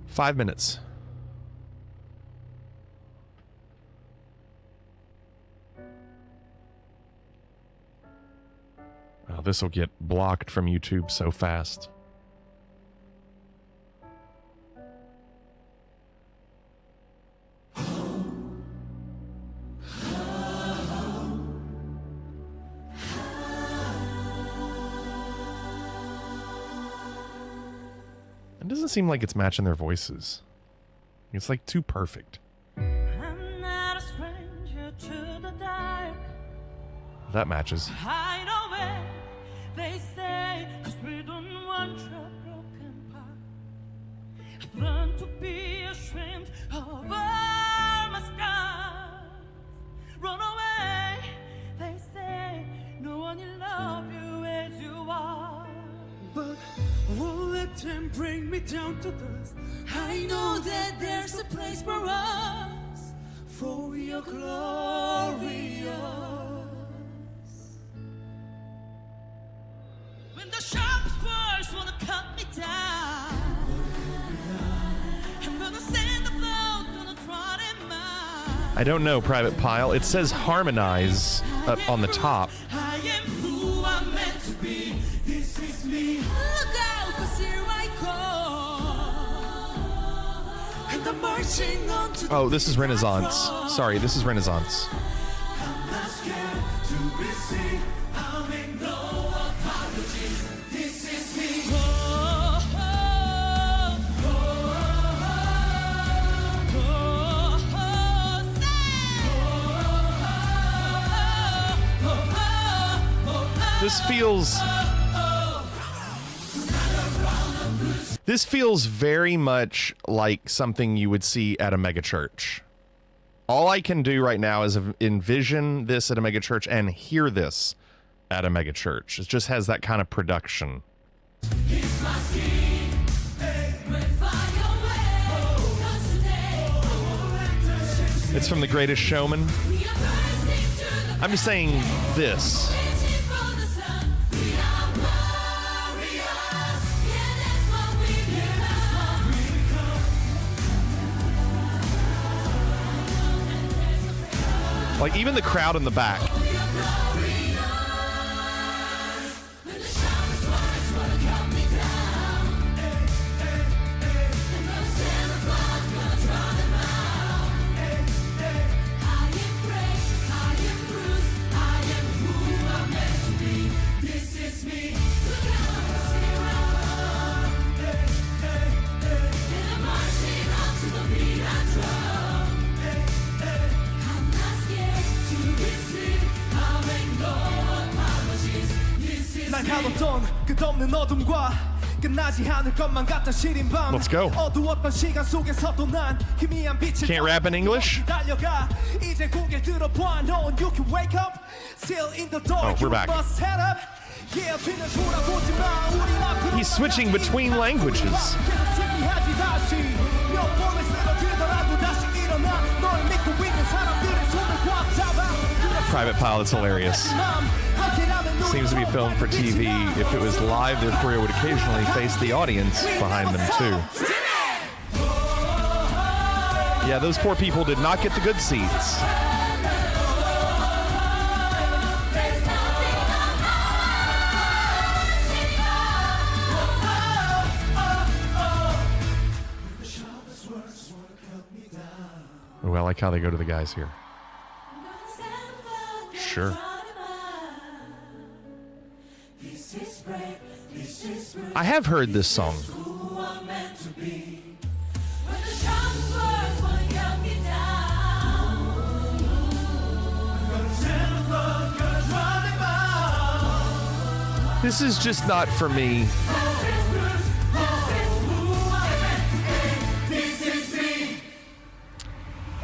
5 minutes. Oh, this will get blocked from YouTube so fast. It doesn't seem like it's matching their voices. It's like too perfect. I'm not a stranger to the dark. That matches. I know where they say, 'cause we don't want your broken part. I've learned to be ashamed of all my scars. Run away, they say, no one will love you as you are. But won't let them bring me down to dust. I know that there's a place for us, for we are glorious. When the sharpest words wanna cut me down, and when the sand of love gonna trot in mine, I don't know, Private Pile. It says harmonize up on the top. I am who I'm meant to be. This is me. Look out, 'cause here I come. And I'm marching on to Oh, this is Renaissance. Sorry, this is Renaissance. I'm not scared to be seen. I'll make no apologies. This is me. Oh, oh, oh, This feels very much like something you would see at a megachurch. All I can do right now is envision this at a megachurch and hear this at a megachurch. It just has that kind of production. It's from The Greatest Showman. I'm just saying this. Like, even the crowd in the back. 난 가뒀던 끝없는 어둠과 끝나지 않을 것만 같던 시린 밤. Let's go. 어두웠던 시간 속에서도 난 희미한 빛을 Can't rap in English? 달려가. 이제 고개를 들어봐. No one you can wake up. Still in the door. Oh, we're back. You must head up. Yeah, 뒤는 돌아보지 마. 우린 앞으로 He's switching between languages. 계속 승리하지 다시. 몇 번을 쓰러지더라도 다시 일어나. 널 믿고 있는 사람들의 손을 꽉 잡아. Private Pile, it's hilarious. Seems to be filmed for TV. If it was live, their career would occasionally face the audience behind them, too. Yeah, those poor people did not get the good seats. Oh, I like how they go to the guys here. Sure. I have heard this song. This is just not for me.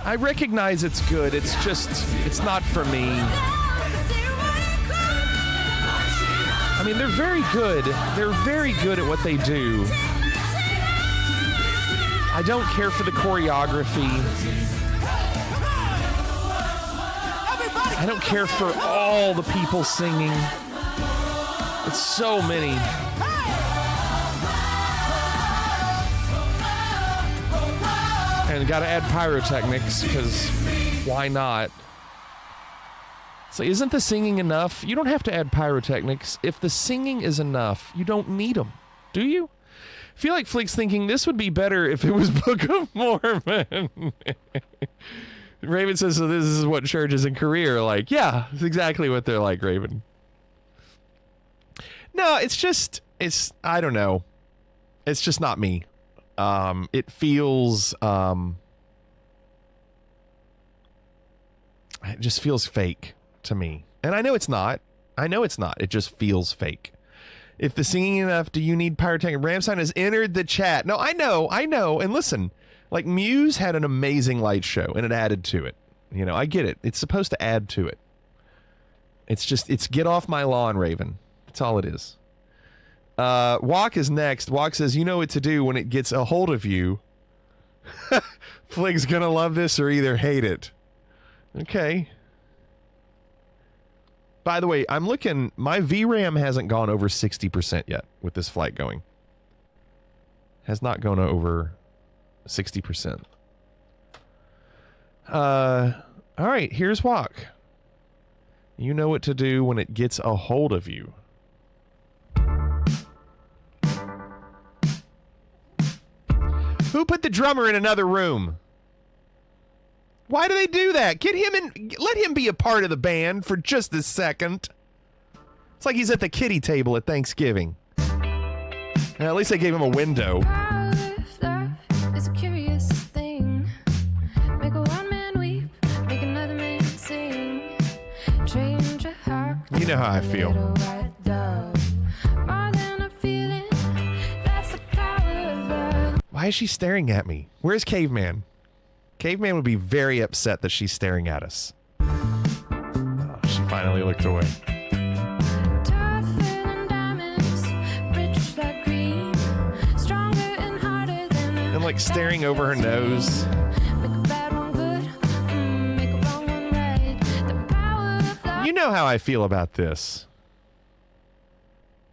I recognize it's good. It's just, it's not for me. I mean, they're very good. They're very good at what they do. I don't care for the choreography. I don't care for all the people singing. It's so many. And gotta add pyrotechnics, because why not? So isn't the singing enough? You don't have to add pyrotechnics. If the singing is enough, you don't need them, do you? I feel like Flick's thinking this would be better if it was Book of Mormon. Raven says, so this is what churches in Korea are like. Yeah, it's exactly what they're like, Raven. No, it's I don't know. It's just not me. It feels, it just feels fake to me. And I know it's not. It just feels fake. If the singing enough, do you need pyrotechnic? Ramstein has entered the chat. No, I know. And listen, like Muse had an amazing light show and it added to it. You know, I get it. It's supposed to add to it. It's get off my lawn, Raven. That's all it is. Walk is next. Walk says, you know what to do when it gets a hold of you. Flig's gonna love this or either hate it. Okay. By the way, I'm looking, my VRAM hasn't gone over 60% yet with this flight going. Has not gone over 60%. All right, here's Walk. You know what to do when it gets a hold of you. Who put the drummer in another room? Why do they do that? Get him in. Let him be a part of the band for just a second. It's like he's at the kiddie table at Thanksgiving. At least they gave him a window. It's a curious thing. Make a one man weep, make another man sing. Change a heart. You know how I feel. More than a feeling. That's the power of love. Why is she staring at me? Where's Caveman? Caveman would be very upset that she's staring at us. Oh, she finally looked away. And like staring over her nose. You know how I feel about this.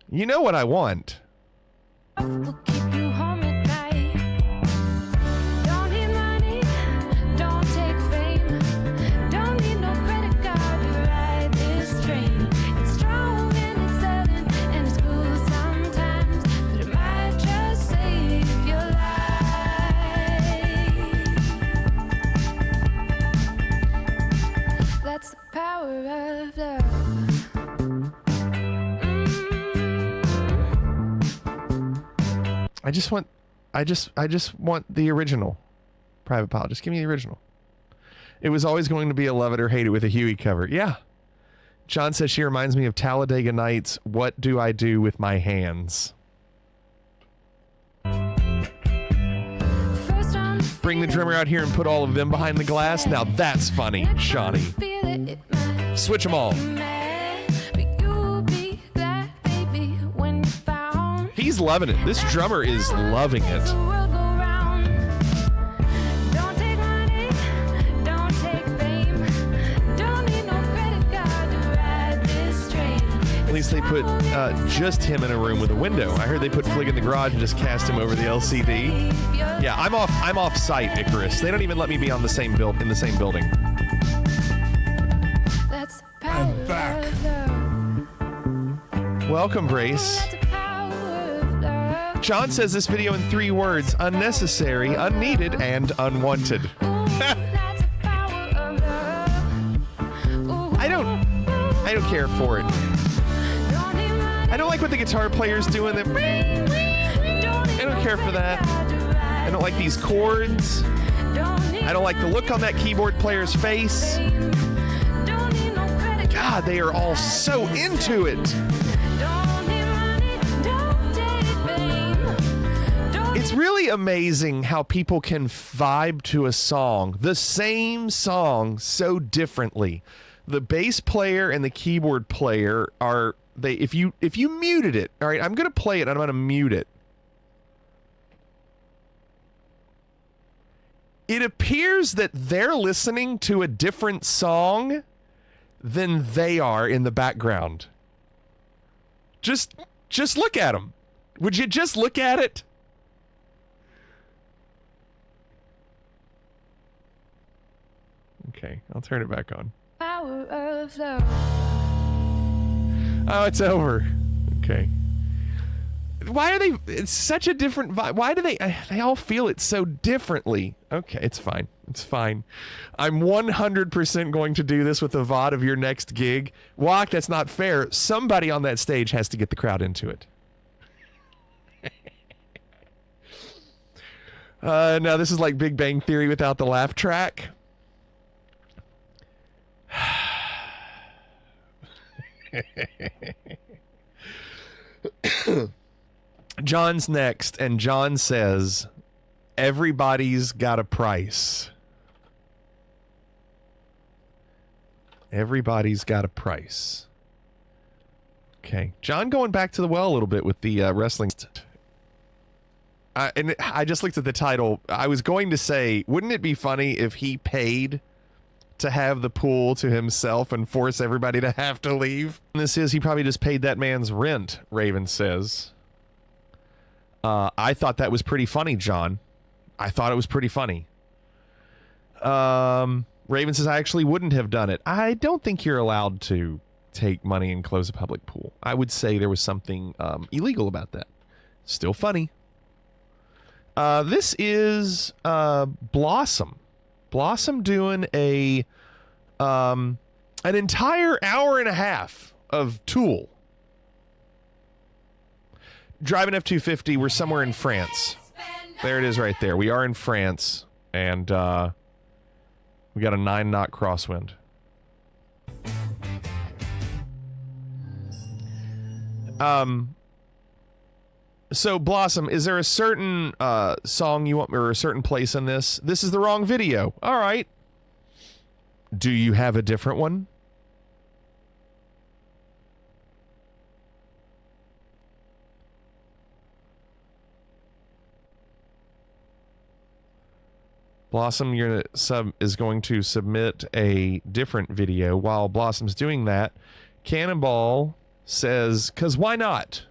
You know what I want. We'll keep you home at night. Don't need money, don't take fame. Don't need no credit card to ride this train. It's strong and it's sudden and it's cool sometimes, but it might just save your life. That's the power of love. I just want the original Private Pilot. Just give me the original. It was always going to be a love it or hate it with a Huey cover. Yeah. John says she reminds me of Talladega Nights. What do I do with my hands? Bring the drummer out here and put all of them behind the glass. Now that's funny, Shawnee. Switch them all. He's loving it. This drummer is loving it. At least they put just him in a room with a window. I heard they put Flig in the garage and just cast him over the LCD. Yeah, I'm off site, Icarus. They don't even let me be on the same in the same building. I'm back. Welcome, Brace. John says this video in 3 words: unnecessary, unneeded, and unwanted. I don't care for it. I don't like what the guitar player's doing. I don't care for that. I don't like these chords. I don't like the look on that keyboard player's face. God, they are all so into it. It's really amazing how people can vibe to a song, the same song, so differently. The bass player and the keyboard player are if you muted it, all right, I'm gonna play it and I'm gonna mute it. It appears that they're listening to a different song than they are in the background. Just look at them. Would you just look at it? Okay, I'll turn it back on. Power of love. Oh, it's over. Okay. Why are they... It's such a different vibe. Why do they all feel it so differently? Okay, it's fine. It's fine. I'm 100% going to do this with the VOD of your next gig. Walk, that's not fair. Somebody on that stage has to get the crowd into it. Now, this is like Big Bang Theory without the laugh track. John's next, and John says, everybody's got a price. Everybody's got a price. Okay. John going back to the well a little bit with the wrestling. And I just looked at the title. I was going to say, wouldn't it be funny if he paid to have the pool to himself and force everybody to have to leave? And this is, he probably just paid that man's rent, Raven says. I thought that was pretty funny, John. I thought it was pretty funny. Raven says, I actually wouldn't have done it. I don't think you're allowed to take money and close a public pool. I would say there was something illegal about that. Still funny. This is Blossom. Blossom doing an entire hour and a half of Tool. Driving F-250, we're somewhere in France. There it is right there. We are in France, and we got a 9-knot crosswind. So, Blossom, is there a certain song you want, or a certain place in this? This is the wrong video. All right. Do you have a different one? Blossom, your sub is going to submit a different video. While Blossom's doing that, Cannonball says, "'Cause why not?"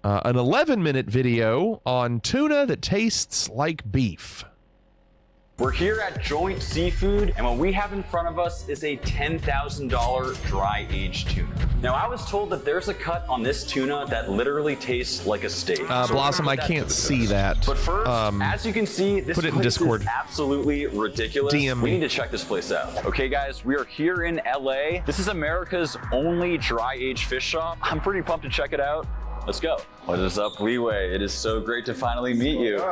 An 11-minute video on tuna that tastes like beef. We're here at Joint Seafood, and what we have in front of us is a $10,000 dry-aged tuna. Now, I was told that there's a cut on this tuna that literally tastes like a steak. Blossom, I can't see that. But first, as you can see, this put it in place Discord. is absolutely ridiculous. DM we me. need to check this place out. Okay, guys, we are here in LA. This is America's only dry-aged fish shop. I'm pretty pumped to check it out. Let's go. What is up, Leeway? It is so great to finally meet you.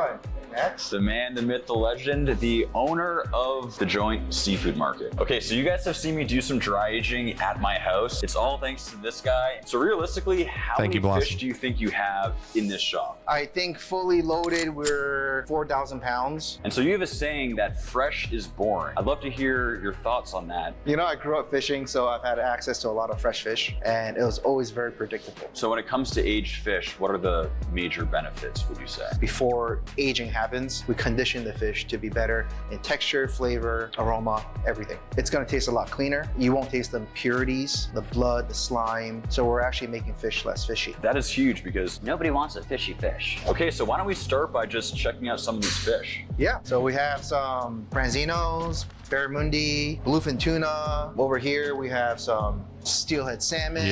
The man, the myth, the legend, the owner of the Joint Seafood Market. Okay, so you guys have seen me do some dry aging at my house. It's all thanks to this guy. So realistically, how many fish do you think you have in this shop? I think fully loaded, we're 4,000 pounds. And so you have a saying that fresh is boring. I'd love to hear your thoughts on that. You know, I grew up fishing, so I've had access to a lot of fresh fish, and it was always very predictable. So when it comes to aged fish, what are the major benefits, would you say? Before aging happens, we condition the fish to be better in texture, flavor, aroma, everything. It's gonna taste a lot cleaner. You won't taste the impurities, the blood, the slime. So we're actually making fish less fishy. That is huge because nobody wants a fishy fish. Okay, so why don't we start by just checking out some of these fish? Yeah, so we have some Branzinos, barramundi, bluefin tuna. Over here we have some steelhead salmon,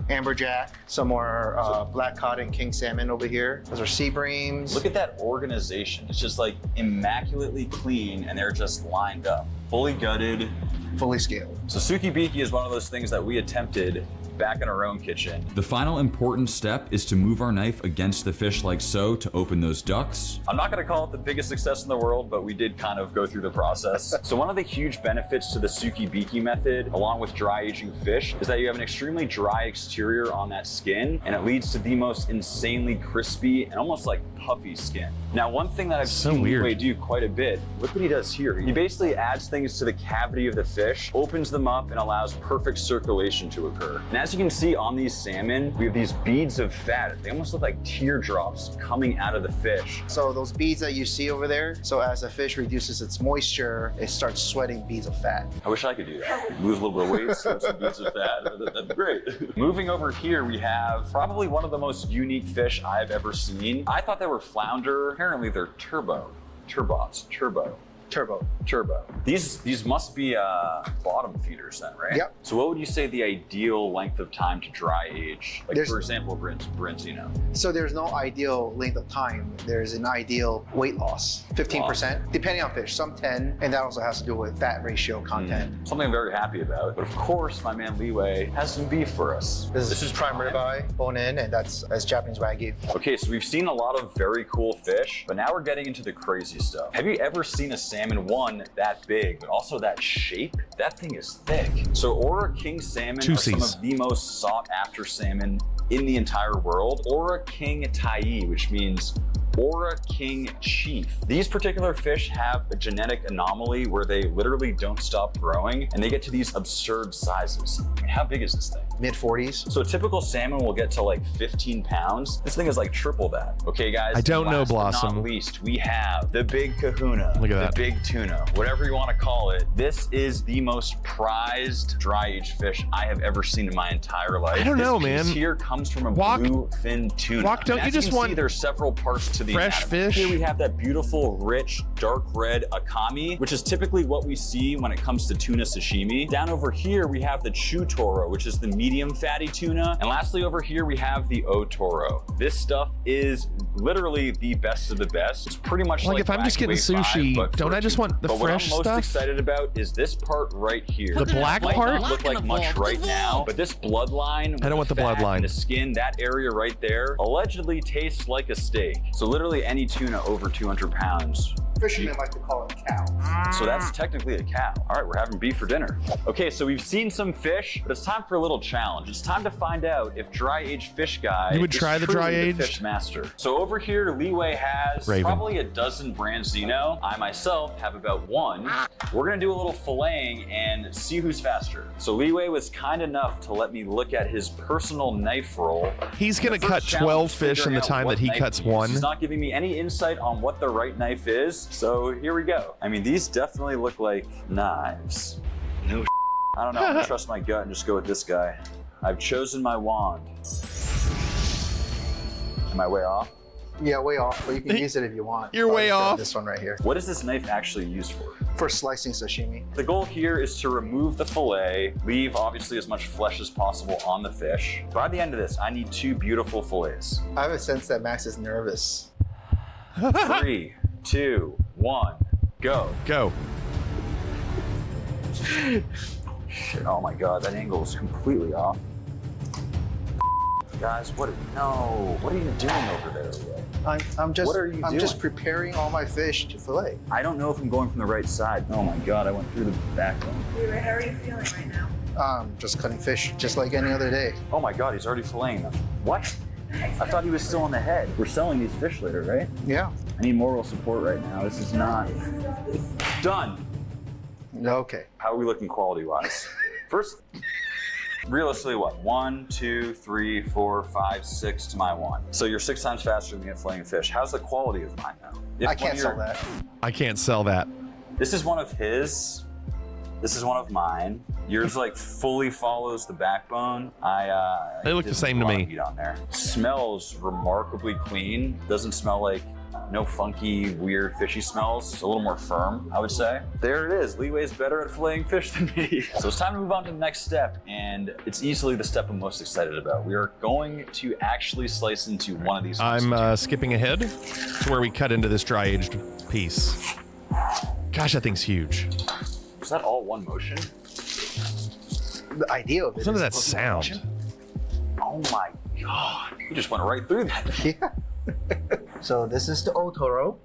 amberjack, some more black cod and king salmon over here. Those are sea breams. Look at that organization. It's just like immaculately clean, and they're just lined up, fully gutted, fully scaled. So Tsukibiki is one of those things that we attempted back in our own kitchen. The final important step is to move our knife against the fish like so to open those ducts. I'm not gonna call it the biggest success in the world, but we did kind of go through the process. So one of the huge benefits to the Tsukibiki method, along with dry aging fish, is that you have an extremely dry exterior on that skin, and it leads to the most insanely crispy and almost like puffy skin. Now, one thing that I've seen Leeway do quite a bit, look what he does here. He basically adds things to the cavity of the fish, opens them up, and allows perfect circulation to occur. And as you can see on these salmon, we have these beads of fat. They almost look like teardrops coming out of the fish. So those beads that you see over there, so as the fish reduces its moisture, it starts sweating beads of fat. I wish I could do that. Lose a little bit of weight, sweat some beads of fat. That'd be great. Moving over here, we have probably one of the most unique fish I've ever seen. I thought they were flounder. Apparently they're turbo. These must be bottom feeders then, right? Yep. So what would you say the ideal length of time to dry age? Like for example, Branzino. So there's no ideal length of time. There's an ideal weight loss, 15%, depending on fish, some 10, and that also has to do with fat ratio content. Something I'm very happy about. But of course, my man Leeway has some beef for us. This is prime ribeye, bone in, and that's Japanese Wagyu. Okay, so we've seen a lot of very cool fish, but now we're getting into the crazy stuff. Have you ever seen a salmon, one, that big, but also that shape? That thing is thick. So Ora King salmon are some of the most sought after salmon in the entire world. Ora King Tai, which means Ora King Chief. These particular fish have a genetic anomaly where they literally don't stop growing and they get to these absurd sizes. I mean, how big is this thing? Mid-40s. So a typical salmon will get to like 15 pounds. This thing is like triple that. Okay, guys. I don't know, last but Blossom. not least, we have the big kahuna. Look at that. The big tuna, whatever you want to call it. This is the most prized dry-aged fish I have ever seen in my entire life. I don't know, this man. Piece here comes from a Wok- bluefin tuna. Wok, don't And you as just can want see, there's several parts to the fresh anatomy. fish? Here we have that beautiful, rich, dark red akami, which is typically what we see when it comes to tuna sashimi. Down over here, we have the chutoro, which is the medium fatty tuna. And lastly, over here, we have the otoro. This stuff is literally the best of the best. It's pretty much Like, if I'm just getting Wacky Wave sushi, 5, but don't for I just tuna. want the But fresh what I'm most stuff? excited about is this part right here. The black Might part? not look like much right now, but this bloodline, I don't want the fat bloodline. and the skin, that area right there, allegedly tastes like a steak. So literally any tuna over 200 pounds. Fishermen like to call it cow. So that's technically a cow. All right, we're having beef for dinner. Okay, so we've seen some fish, but it's time for a little challenge. It's time to find out if dry-aged fish guy You would is try the truly dry-aged? fish master. So over here, Leeway has Raven. probably a dozen Branzino. I myself have about one. We're gonna do a little filleting and see who's faster. So Leeway was kind enough to let me look at his personal knife roll. He's gonna The cut first 12 challenge is fish in figuring the out time what that he knife cuts to use. one. He's not giving me any insight on what the right knife is, so here we go. I mean, these definitely look like knives. No I don't know, I'm gonna trust my gut and just go with this guy. I've chosen my wand. Am I way off? Yeah, way off, but you can use it if you want. You're way I'll just grab off. This one right here. What is this knife actually used for? For slicing sashimi. The goal here is to remove the fillet, leave obviously as much flesh as possible on the fish. By the end of this, I need 2 beautiful fillets. I have a sense that Max is nervous. 3, 2, 1, go. Go. Shit, oh my god, that angle is completely off. Guys, what are you doing over there? I'm just What are you I'm doing? just preparing all my fish to fillet. I don't know if I'm going from the right side. Oh my god, I went through the backbone. How are you feeling right now? Just cutting fish just like any other day. Oh my god, he's already filleting them. What? I thought he was still on the head. We're selling these fish later, right? Yeah. I need moral support right now. This is not done. Okay. How are we looking quality-wise? First, realistically, what? 1, 2, 3, 4, 5, 6 to my 1. So you're 6 times faster than me at filleting fish. How's the quality of mine now? If I one can't of sell your- that. I can't sell that. This is one of his. This is one of mine. Yours like fully follows the backbone. They look the there's same a to lot me. of meat on there. Smells remarkably clean. Doesn't smell like no funky, weird, fishy smells. It's a little more firm, I would say. There it is. Leeway's better at filleting fish than me. So it's time to move on to the next step, and it's easily the step I'm most excited about. We are going to actually slice into one of these. I'm skipping ahead to where we cut into this dry-aged piece. Gosh, that thing's huge. Was that all one motion? The idea of it. Listen to is that supposed to sound. function. Oh my god. You just went right through that. Yeah. So this is the otoro,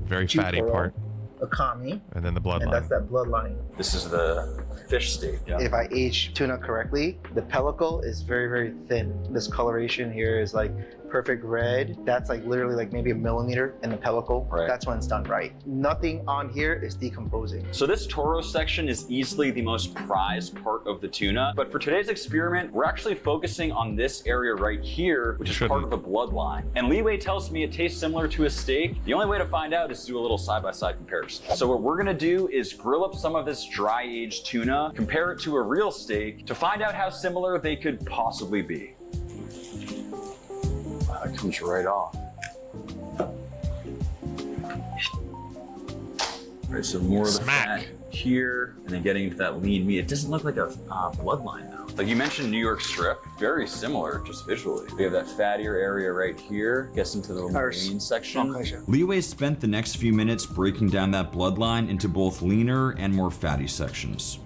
Very fatty Chutoro. part. akami, And then the and that's bloodline. that bloodline. This is the fish steak. Yeah. If I age tuna correctly, the pellicle is very, very thin. This coloration here is like perfect red. That's like literally like maybe a millimeter in the pellicle. Right. That's when it's done right. Nothing on here is decomposing. So this Toro section is easily the most prized part of the tuna, but for today's experiment, we're actually focusing on this area right here, which is part of the bloodline. And Leeway tells me it tastes similar to a steak. The only way to find out is to do a little side-by-side comparison. So what we're gonna do is grill up some of this dry-aged tuna, compare it to a real steak, to find out how similar they could possibly be. Wow, that comes right off. All right, so more of the fat here, and then getting into that lean meat. It doesn't look like a bloodline though. Like you mentioned New York strip, very similar just visually. We have that fattier area right here, gets into the lean section. Leeway spent the next few minutes breaking down that bloodline into both leaner and more fatty sections.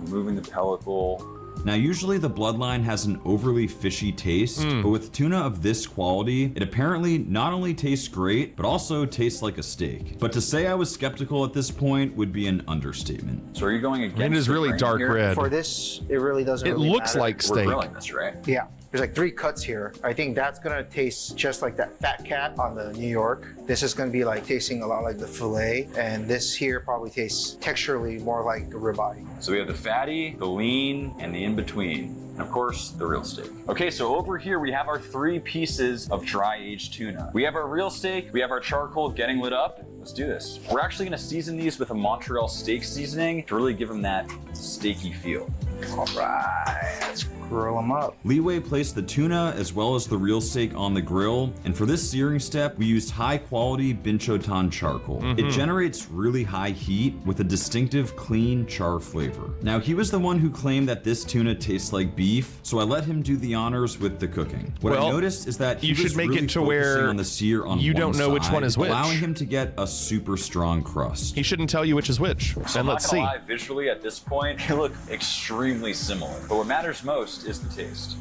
Removing the pellicle. Now, usually the bloodline has an overly fishy taste, but with tuna of this quality, it apparently not only tastes great, but also tastes like a steak. But to say I was skeptical at this point would be an understatement. So are you going against It is the really grain dark here? red. For this, it really doesn't It really looks matter. like We're steak. grilling this, right? Yeah. There's like 3 cuts here. I think that's gonna taste just like that Fat Cat on the New York. This is gonna be like tasting a lot like the filet, and this here probably tastes texturally more like a ribeye. So we have the fatty, the lean, and the in-between. And of course, the real steak. Okay, so over here we have our 3 pieces of dry-aged tuna. We have our real steak, we have our charcoal getting lit up. Let's do this. We're actually gonna season these with a Montreal steak seasoning to really give them that steaky feel. All right, let's grill them up. Leeway placed the tuna as well as the real steak on the grill, and for this searing step, we used high-quality Binchotan charcoal. It generates really high heat with a distinctive clean char flavor. Now, he was the one who claimed that this tuna tastes like beef, so I let him do the honors with the cooking. What I noticed is that you should make it to where on the sear on you don't know which one is which, allowing him to get a super strong crust. He shouldn't tell you which is which. So and let's see. Lie, visually at this point, they look extremely similar. But what matters most is the taste.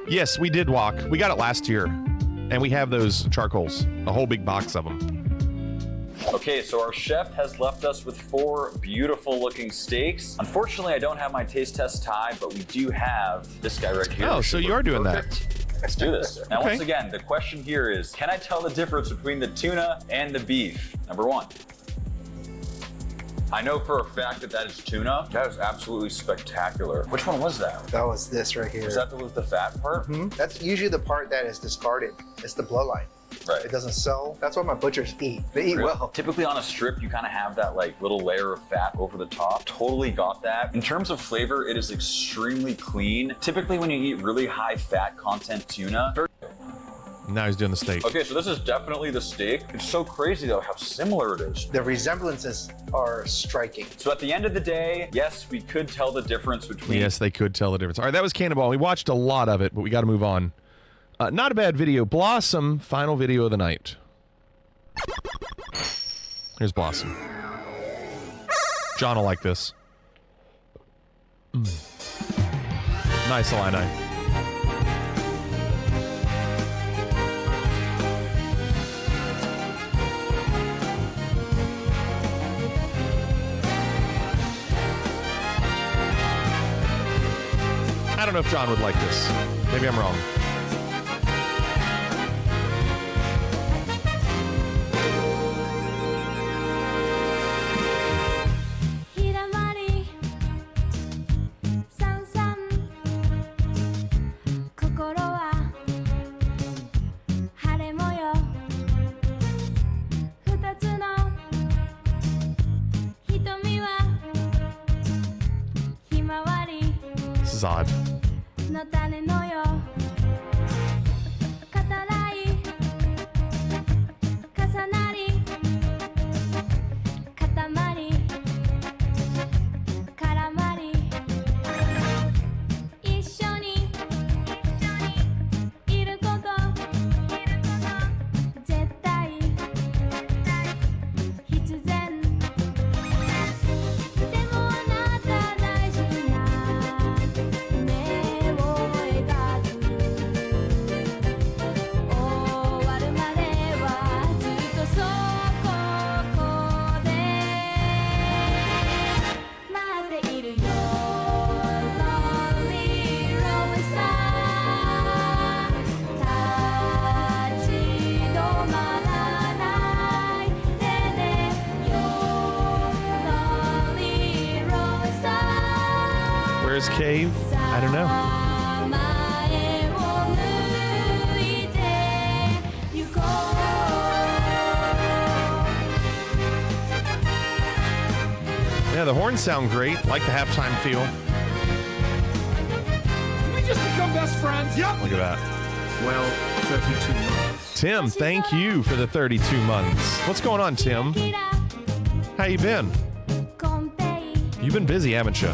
Yes, we did walk. We got it last year. And we have those charcoals, a whole big box of them. Okay, so our chef has left us with 4 beautiful looking steaks. Unfortunately, I don't have my taste test tie, but we do have this guy right here. Oh, so you are doing that. Let's do this. Now, Okay. once again, the question here is, can I tell the difference between the tuna and the beef? Number 1. I know for a fact that is tuna. That is absolutely spectacular. Which one was that? That was this right here. Is that the fat part? That's usually the part that is discarded. It's the bloodline. Right. It doesn't sell. That's what my butchers eat. They eat well. Typically on a strip, you kind of have that like little layer of fat over the top. Totally got that. In terms of flavor, it is extremely clean. Typically when you eat really high fat content tuna, now he's doing the steak. Okay, so this is definitely the steak. It's so crazy though how similar it is. The resemblances are striking. So at the end of the day, yes, we could tell the difference between... Yes, they could tell the difference. All right, that was Cannonball. We watched a lot of it, but we got to move on. Not a bad video. Blossom, final video of the night. Here's Blossom. John will like this. Nice Illini. I don't know if John would like this. Maybe I'm wrong. This is odd. Where's Cave? I don't know. Yeah, the horns sound great. Like the halftime feel. Did we just become best friends? Yep. Look at that. Well, 32 months. Tim, thank you for the 32 months. What's going on, Tim? How you been? You've been busy, haven't you?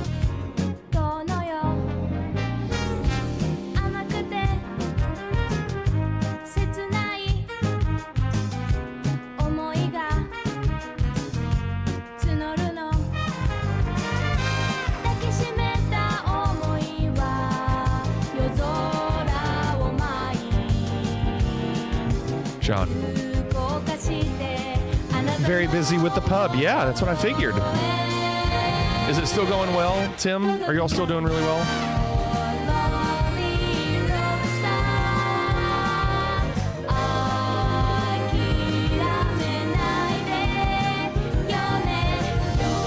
John. Very busy with the pub. Yeah, that's what I figured. Is it still going well, Tim? Are y'all still doing really well?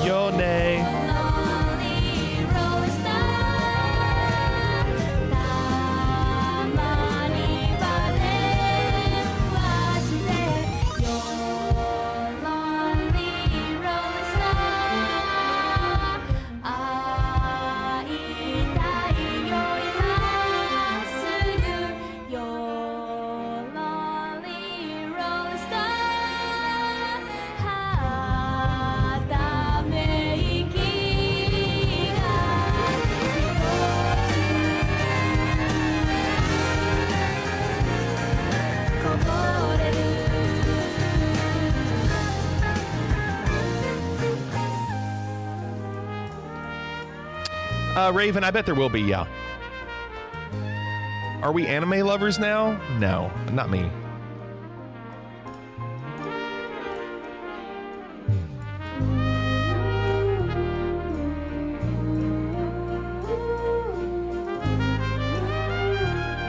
Yone. Raven, I bet there will be, yeah. Are we anime lovers now? No, not me.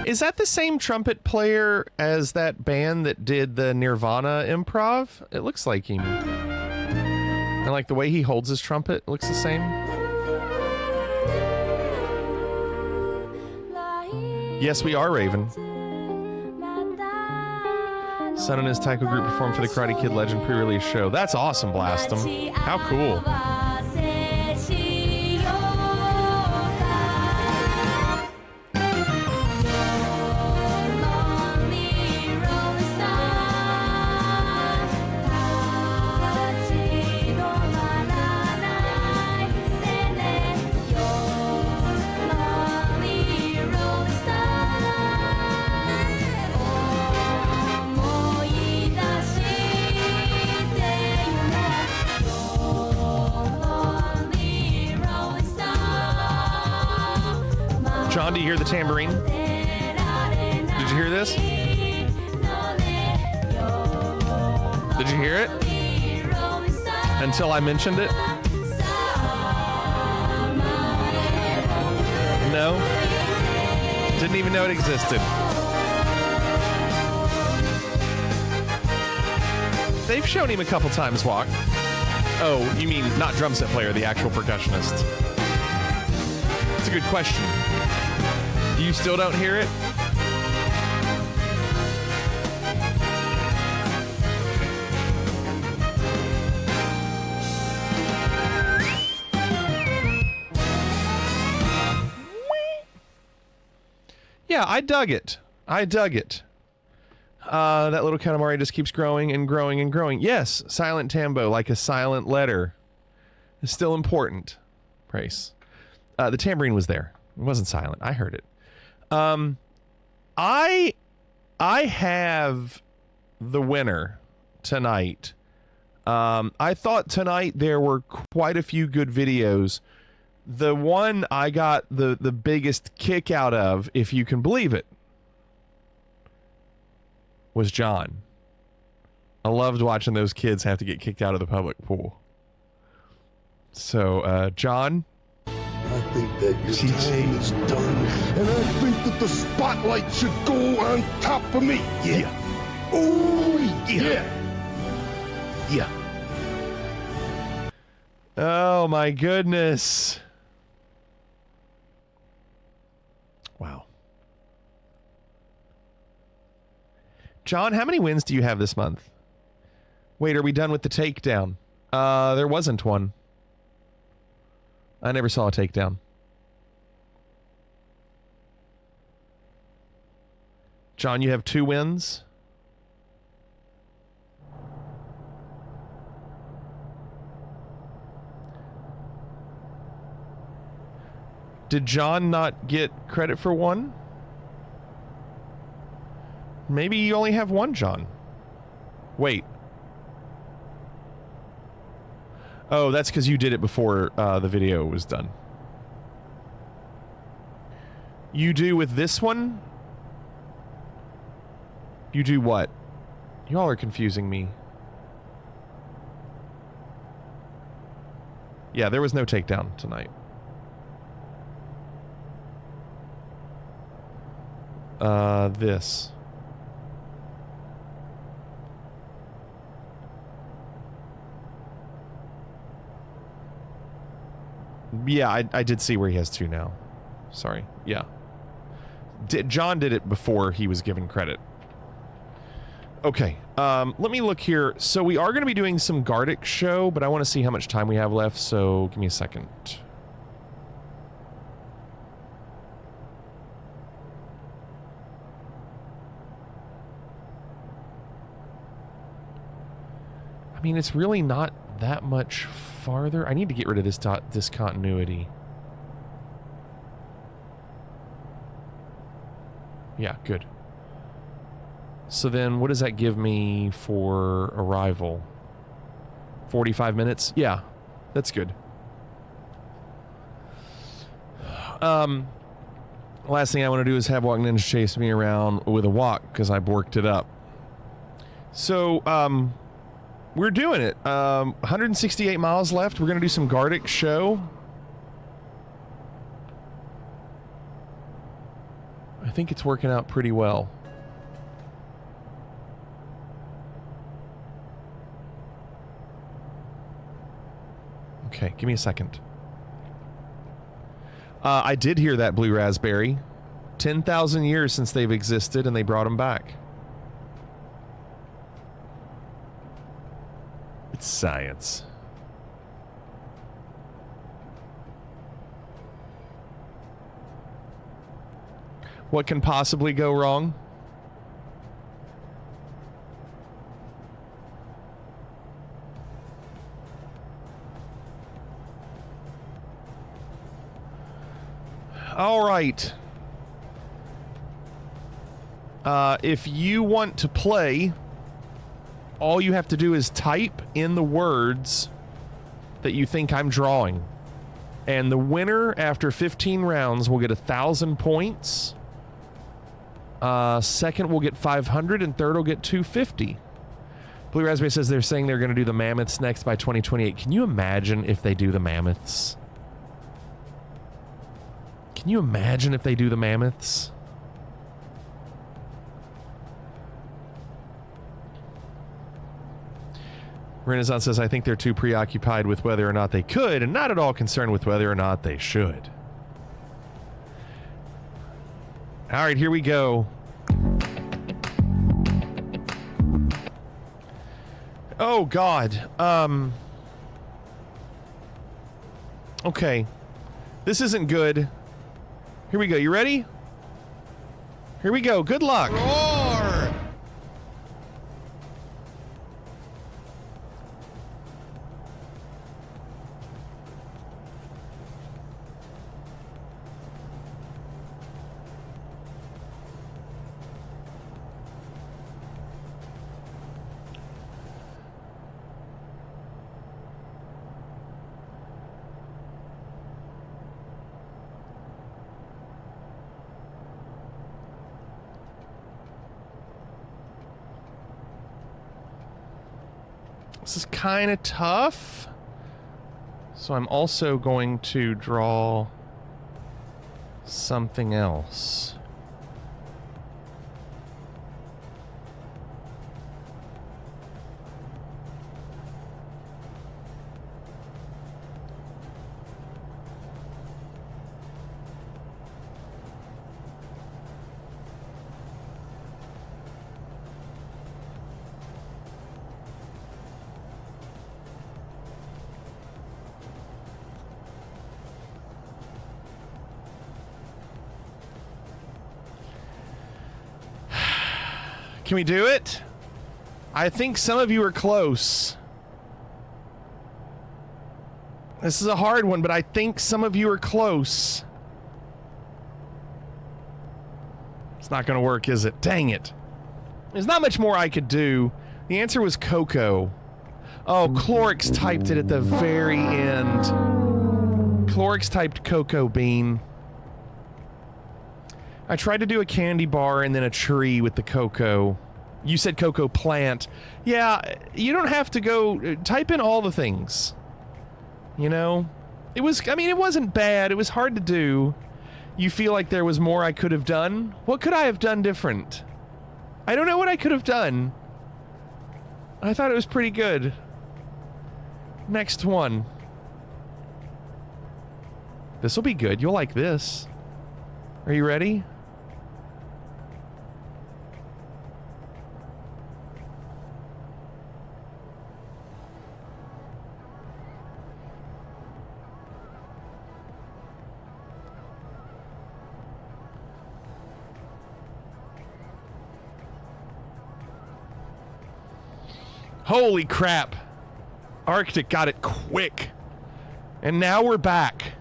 Is that the same trumpet player as that band that did the Nirvana improv? It looks like him. And like the way he holds his trumpet looks the same. Yes, we are, Raven. Son and his taiko group performed for the Karate Kid Legend pre-release show. That's awesome, Blastem. How cool. John, do you hear the tambourine? Did you hear this? Did you hear it? Until I mentioned it? No? Didn't even know it existed. They've shown him a couple times walk. Oh, you mean not drum set player, the actual percussionist. That's a good question. You still don't hear it? Yeah, I dug it. I dug it. That little Katamari just keeps growing and growing and growing. Yes, silent tambo, like a silent letter. It's still important. Praise. The tambourine was there. It wasn't silent. I heard it. I have the winner tonight. I thought tonight there were quite a few good videos. The one I got the biggest kick out of, if you can believe it, was John. I loved watching those kids have to get kicked out of the public pool. So, John, I think that your time is done, and I think that the spotlight should go on top of me. Yeah. Oh, yeah. Yeah. Oh, my goodness. Wow. John, how many wins do you have this month? Wait, are we done with the takedown? There wasn't one. I never saw a takedown. John, you have 2 wins. Did John not get credit for 1? Maybe you only have 1, John. Wait. Oh, that's because you did it before the video was done. You do with this one? You do what? Y'all are confusing me. Yeah, there was no takedown tonight. This. Yeah, I did see where he has 2 now. Sorry. Yeah. John did it before he was given credit. Okay. Let me look here. So we are going to be doing some Gartic show, but I want to see how much time we have left, so give me a second. I mean, it's really not that much farther. I need to get rid of this discontinuity. Yeah, good. So then what does that give me for arrival? 45 minutes? Yeah, that's good. Last thing I want to do is have Walk Ninja chase me around with a walk because I borked it up. So, we're doing it. 168 miles left. We're going to do some Gartic show. I think it's working out pretty well. Okay, give me a second. I did hear that blue raspberry. 10,000 years since they've existed and they brought them back. It's science. What can possibly go wrong? All right. If you want to play, all you have to do is type in the words that you think I'm drawing. And the winner after 15 rounds will get 1,000 points. Second will get 500 and third will get 250. Blue Raspberry says they're saying they're going to do the mammoths next by 2028. Can you imagine if they do the mammoths? Can you imagine if they do the mammoths? Renaissance says, I think they're too preoccupied with whether or not they could and not at all concerned with whether or not they should. All right, here we go. Oh, God. Okay. This isn't good. Here we go. You ready? Here we go. Good luck. Roar! This is kind of tough. So I'm also going to draw something else. Can we do it? I think some of you are close. This is a hard one, but I think some of you are close. It's not going to work, is it? Dang it. There's not much more I could do. The answer was cocoa. Oh, Clorix typed it at the very end. Clorix typed cocoa bean. I tried to do a candy bar and then a tree with the cocoa. You said cocoa plant. Yeah, you don't have to go... Type in all the things. You know? It was, I mean, it wasn't bad. It was hard to do. You feel like there was more I could have done? What could I have done different? I don't know what I could have done. I thought it was pretty good. Next one. This will be good. You'll like this. Are you ready? Holy crap. Arctic got it quick. And now we're back.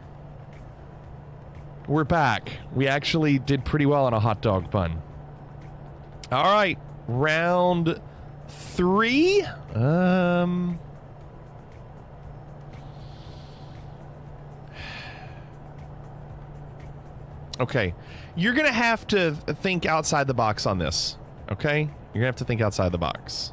We're back. We actually did pretty well on a hot dog bun. All right. Round 3. Okay. You're going to have to think outside the box on this. Okay? You're going to have to think outside the box.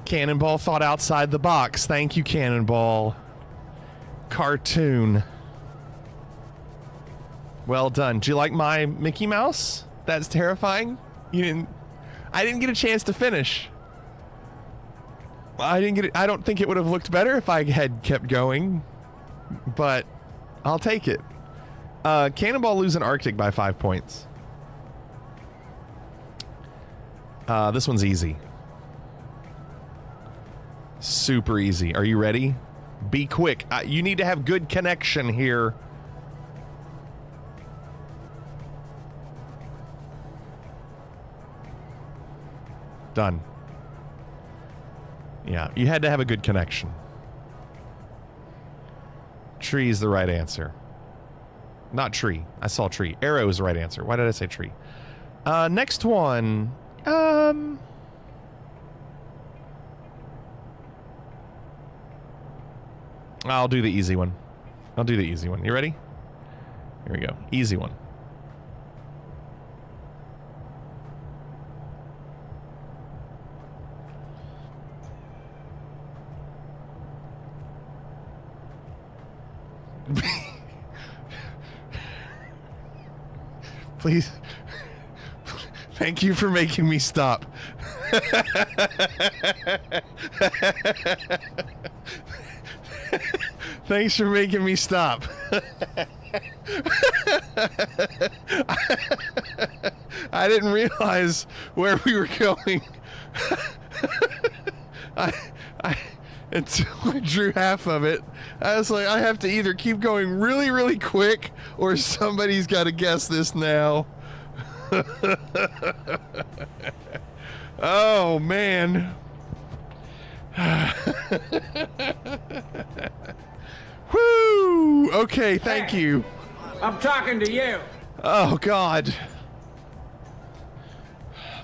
Cannonball thought outside the box. Thank you, Cannonball. Cartoon. Well done. Do you like my Mickey Mouse? That's terrifying. I didn't get a chance to finish. I don't think it would have looked better if I had kept going, but I'll take it. Cannonball losing Arctic by 5 points. This one's easy. Super easy. Are you ready? Be quick. You need to have good connection here. Done. Yeah, you had to have a good connection. Tree is the right answer. Not tree. I saw tree. Arrow is the right answer. Why did I say tree? Next one. I'll do the easy one. I'll do the easy one. You ready? Here we go. Easy one. Please. Thank you for making me stop. Thanks for making me stop. I didn't realize where we were going. Until I drew half of it, I was like, I have to either keep going really, really quick, or somebody's got to guess this now. Oh, man. Woo! Okay, thank you. I'm talking to you. Oh, God.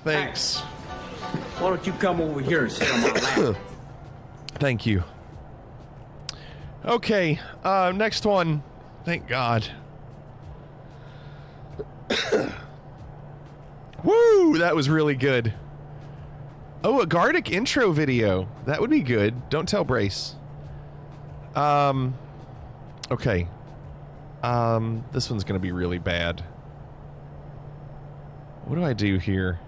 Thanks. Why don't you come over here and sit on my lap? Thank you. Okay, next one. Thank God. Woo! That was really good. Oh, a Gartic intro video. That would be good. Don't tell Brace. Okay. This one's gonna be really bad. What do I do here?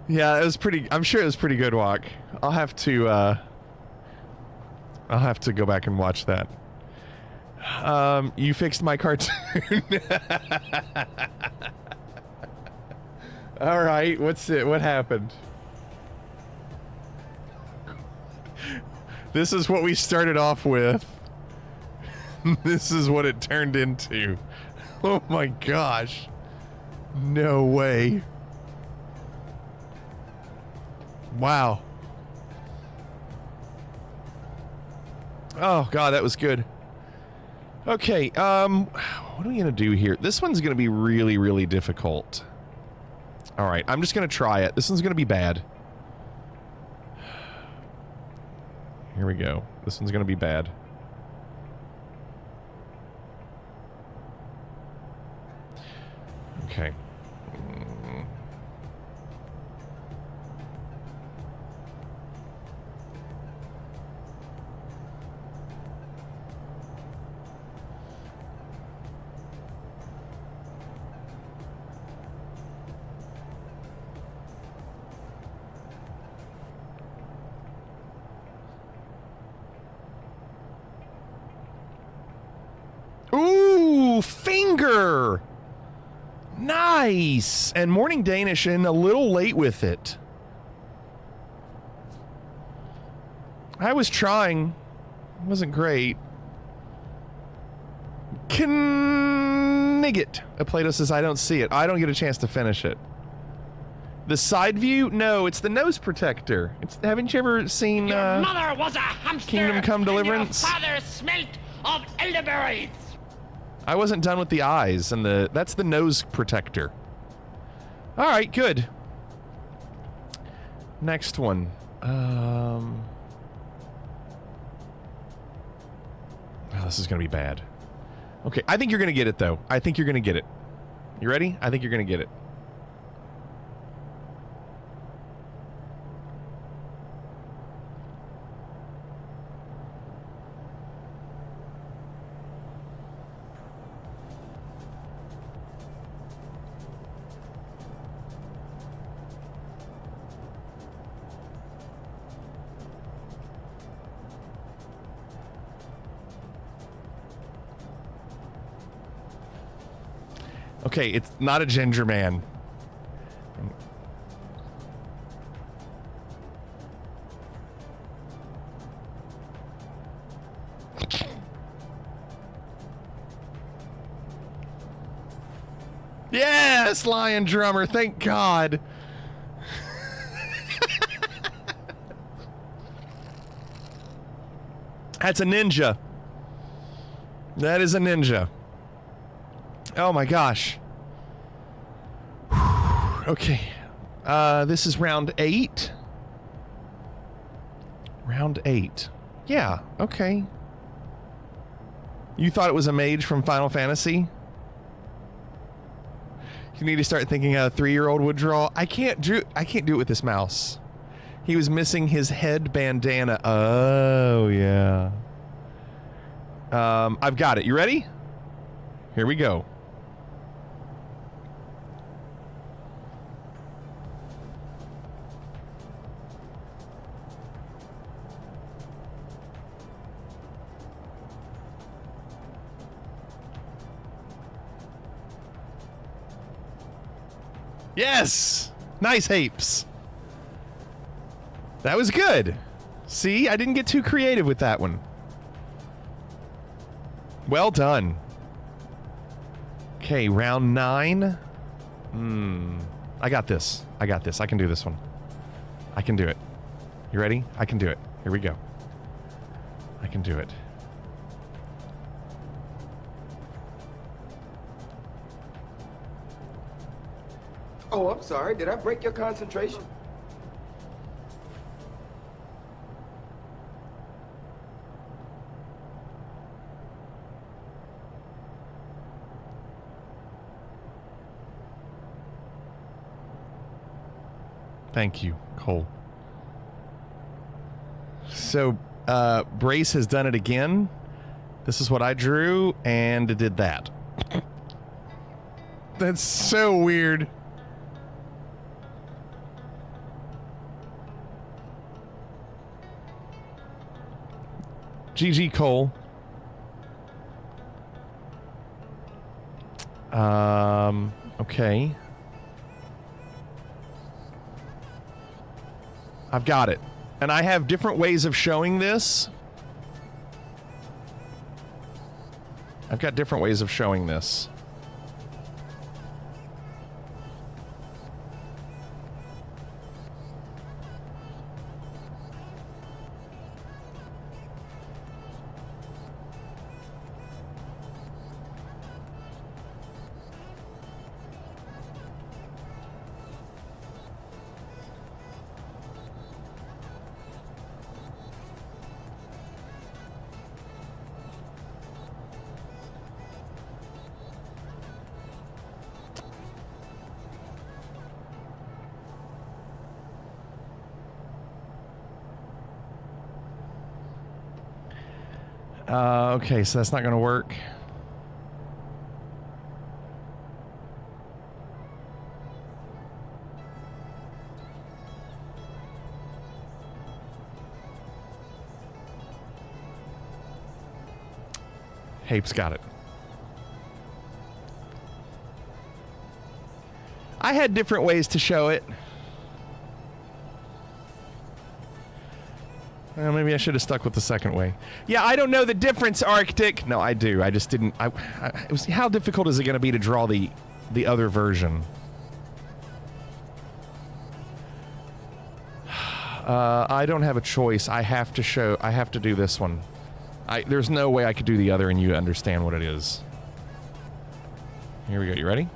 Yeah, it was pretty. I'm sure it was pretty good, Walk. I'll have to go back and watch that. You fixed my cartoon. All right, what's it? What happened? This is what we started off with. This is what it turned into. Oh my gosh. No way. Wow. Oh god, that was good. Okay, what are we gonna do here? This one's gonna be really, really difficult. All right, I'm just going to try it. This one's going to be bad. Here we go. This one's going to be bad. Okay. Ooh, finger! Nice! And Morning Danish in a little late with it. I was trying. It wasn't great. Knigget. Plato says, I don't see it. I don't get a chance to finish it. The side view? No, it's the nose protector. Haven't you ever seen Your mother was a hamster, Kingdom Come Deliverance? And your father smelt of elderberries. I wasn't done with the eyes, and that's the nose protector. All right, good. Next one. Oh, this is going to be bad. Okay, I think you're going to get it, though. I think you're going to get it. You ready? I think you're going to get it. Okay, it's not a ginger man. Yes, Lion Drummer, thank God. That's a ninja. That is a ninja. Oh my gosh. Okay. This is round 8. Round 8. Yeah, okay. You thought it was a mage from Final Fantasy? You need to start thinking how a 3-year-old would draw. I can't do it with this mouse. He was missing his head bandana. Oh, yeah. I've got it. You ready? Here we go. Yes! Nice apes. That was good. See, I didn't get too creative with that one. Well done. Okay, round 9. I got this. I got this. I can do this one. I can do it. You ready? I can do it. Here we go. I can do it. Oh, I'm sorry. Did I break your concentration? Thank you, Cole. So, Brace has done it again. This is what I drew, and it did that. That's so weird. GG, Cole. Okay. I've got it. And I have different ways of showing this. I've got different ways of showing this. Okay, so that's not going to work. Hape's got it. I had different ways to show it. Well, maybe I should have stuck with the second way. Yeah, I don't know the difference, Arctic. No, I do. I just didn't. It was, how difficult is it going to be to draw the other version? I don't have a choice. I have to do this one. There's no way I could do the other and you understand what it is. Here we go. You ready?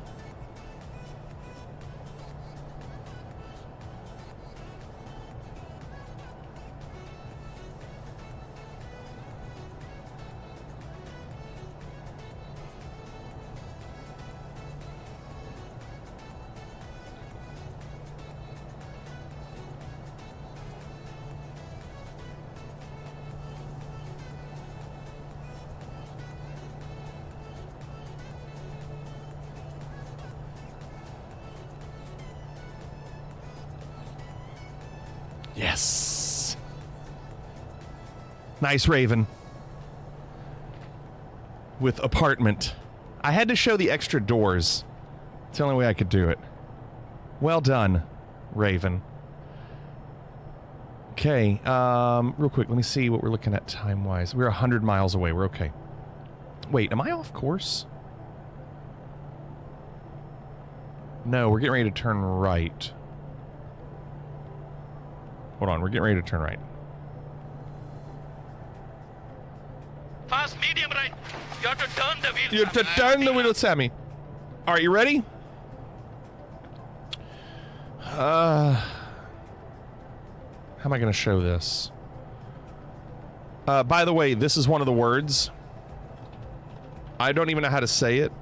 Yes. Nice, Raven. With apartment. I had to show the extra doors. It's the only way I could do it. Well done, Raven. Okay, real quick, let me see what we're looking at time-wise. We're 100 miles away. We're okay. Wait, am I off course? No, we're getting ready to turn right. Hold on, we're getting ready to turn right. Fast, medium right. You have to turn the wheel. You have to turn the wheel, Sammy. All right, you ready? How am I going to show this? By the way, this is one of the words. I don't even know how to say it.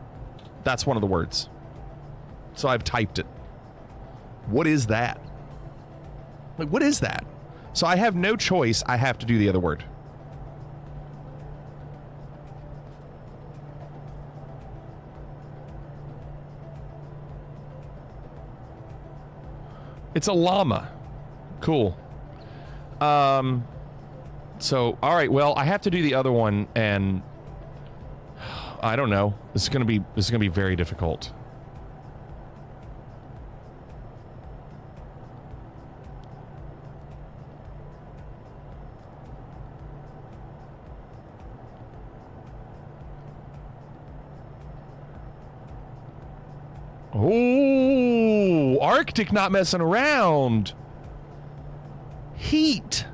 That's one of the words. So I've typed it. What is that? Like, what is that? So I have no choice. I have to do the other word. It's a llama. Cool. So, all right, well, I have to do the other one, and I don't know. This is gonna be very difficult. Oh, Arctic not messing around. Heat.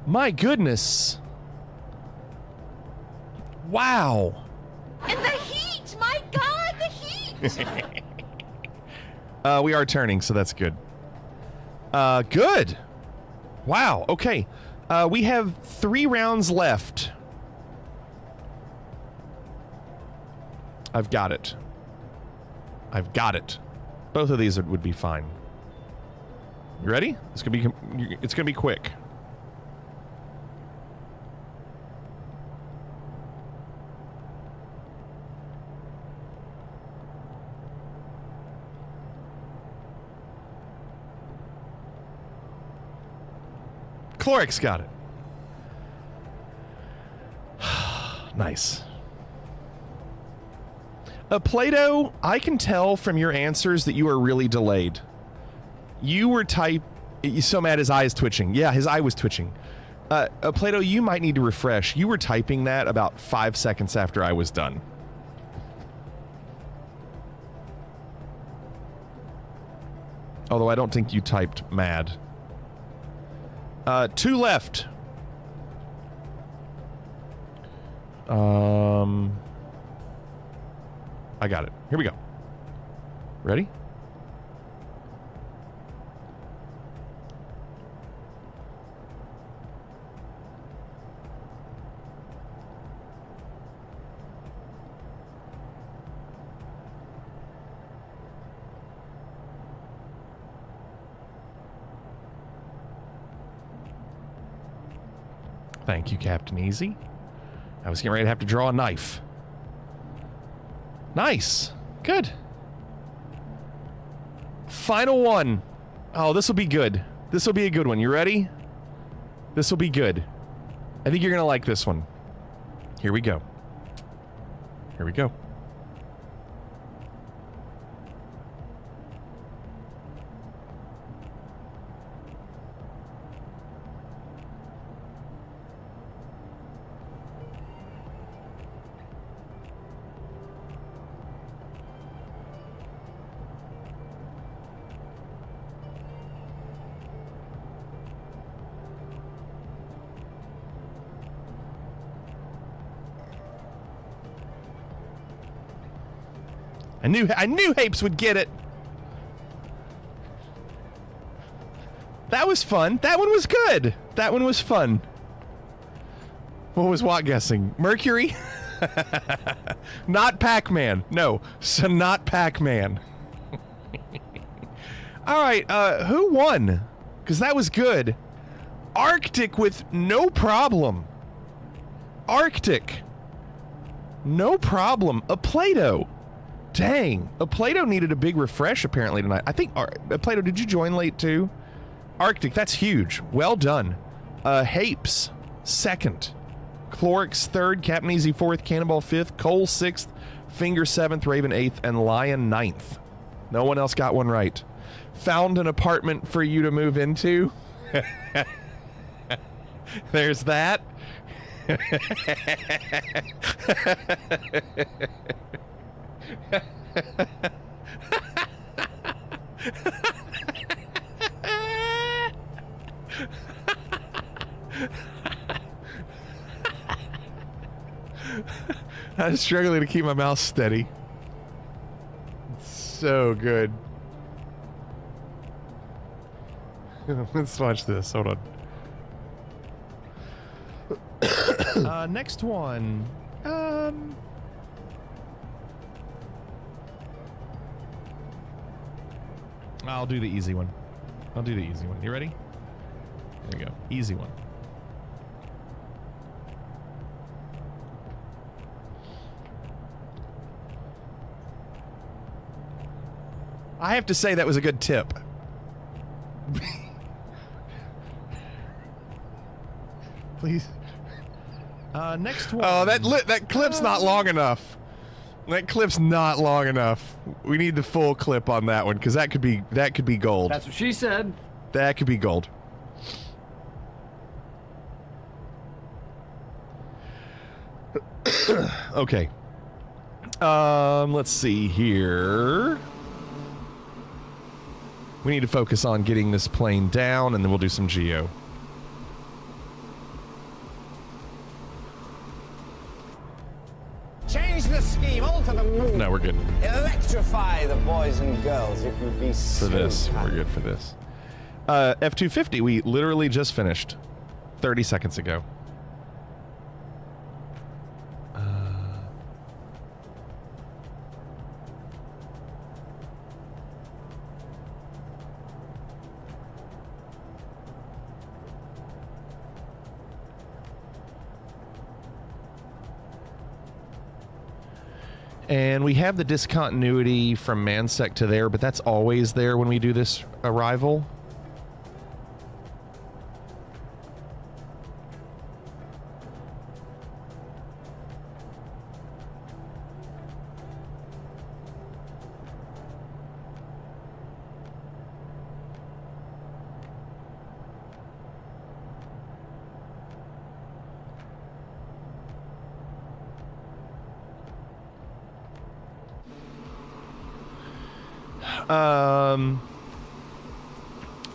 My goodness. Wow. And the heat! My God, the heat! We are turning, so that's good. Good. Wow, okay. We have 3 rounds left. I've got it. I've got it. Both of these would be fine. You ready? It's gonna be quick. Clorix got it. Nice. Plato, I can tell from your answers that you are really delayed. You were so mad his eye is twitching. Yeah, his eye was twitching. Plato, you might need to refresh. You were typing that about 5 seconds after I was done. Although I don't think you typed mad. 2 left. I got it. Here we go. Ready? Thank you, Captain Easy. I was getting ready to have to draw a knife. Nice. Good. Final one. Oh, this will be good. This will be a good one. You ready? This will be good. I think you're going to like this one. Here we go. Here we go. I knew Hapes would get it. That was fun. That one was good. That one was fun. What was Watt guessing? Mercury? Not Pac-Man. No, so not Pac-Man. All right, who won? Because that was good. Arctic with no problem. Arctic. No problem. A Play-Doh. Dang. A Play-Doh needed a big refresh apparently tonight. I think, Play-Doh, did you join late too? Arctic, that's huge. Well done. Hapes, second. Clorix, third. Captain Easy, fourth. Cannonball, fifth. Cole, sixth. Finger, seventh. Raven, eighth. And Lion, ninth. No one else got one right. Found an apartment for you to move into. There's that. I'm struggling to keep my mouth steady. It's so good. Let's watch this. Hold on. Next one. I'll do the easy one. I'll do the easy one. You ready? There we go. Easy one. I have to say that was a good tip. Please. Next one. Oh, that clip's not long enough. That clip's not long enough. We need the full clip on that one because that could be gold. That's what she said. That could be gold. Okay. Let's see here. We need to focus on getting this plane down, and then we'll do some geo. Change the scheme, alter the mood. No, we're good. Electrify the boys and girls. It would be so for this. fun. We're good for this. F-250, we literally just finished 30 seconds ago. And we have the discontinuity from Mansec to there, but that's always there when we do this arrival.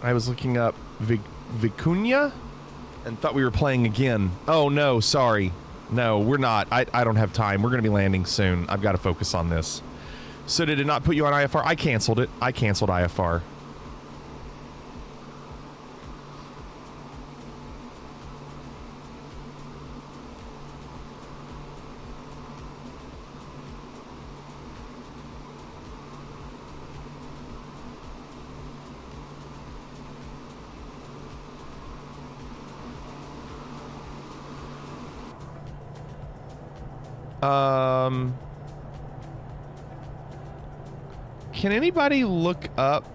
I was looking up Vicuña and thought we were playing again. Oh, no, sorry. No, we're not. I don't have time. We're going to be landing soon. I've got to focus on this. So did it not put you on IFR? I canceled it. I canceled IFR. Can anybody look up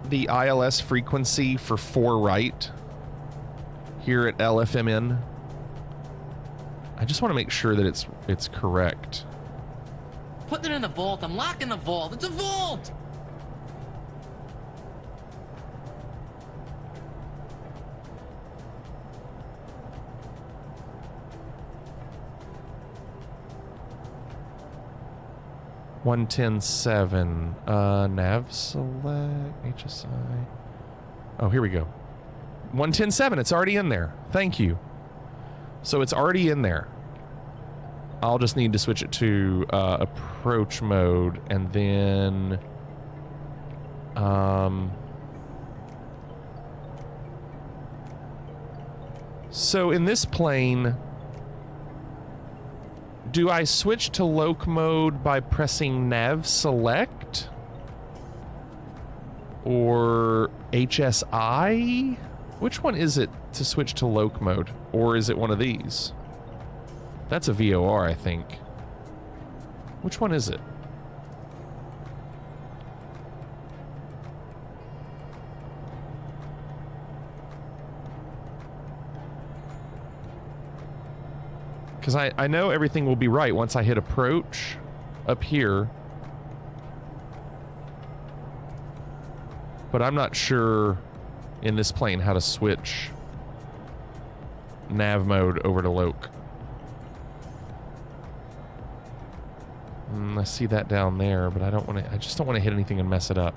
the ILS frequency for 4 right here at LFMN? I just want to make sure that it's correct. Putting it in the vault. I'm locking the vault. It's a vault! $110.7. Nav select. HSI. Oh, here we go. $110.7. It's already in there. Thank you. So it's already in there. I'll just need to switch it to approach mode, and then so in this plane, do I switch to loc mode by pressing nav select or HSI? Which one is it to switch to loc mode, or is it one of these? That's a VOR, I think. Which one is it? Because I know everything will be right once I hit approach up here. But I'm not sure in this plane how to switch nav mode over to loc. I see that down there, but I don't want to. I just don't want to hit anything and mess it up.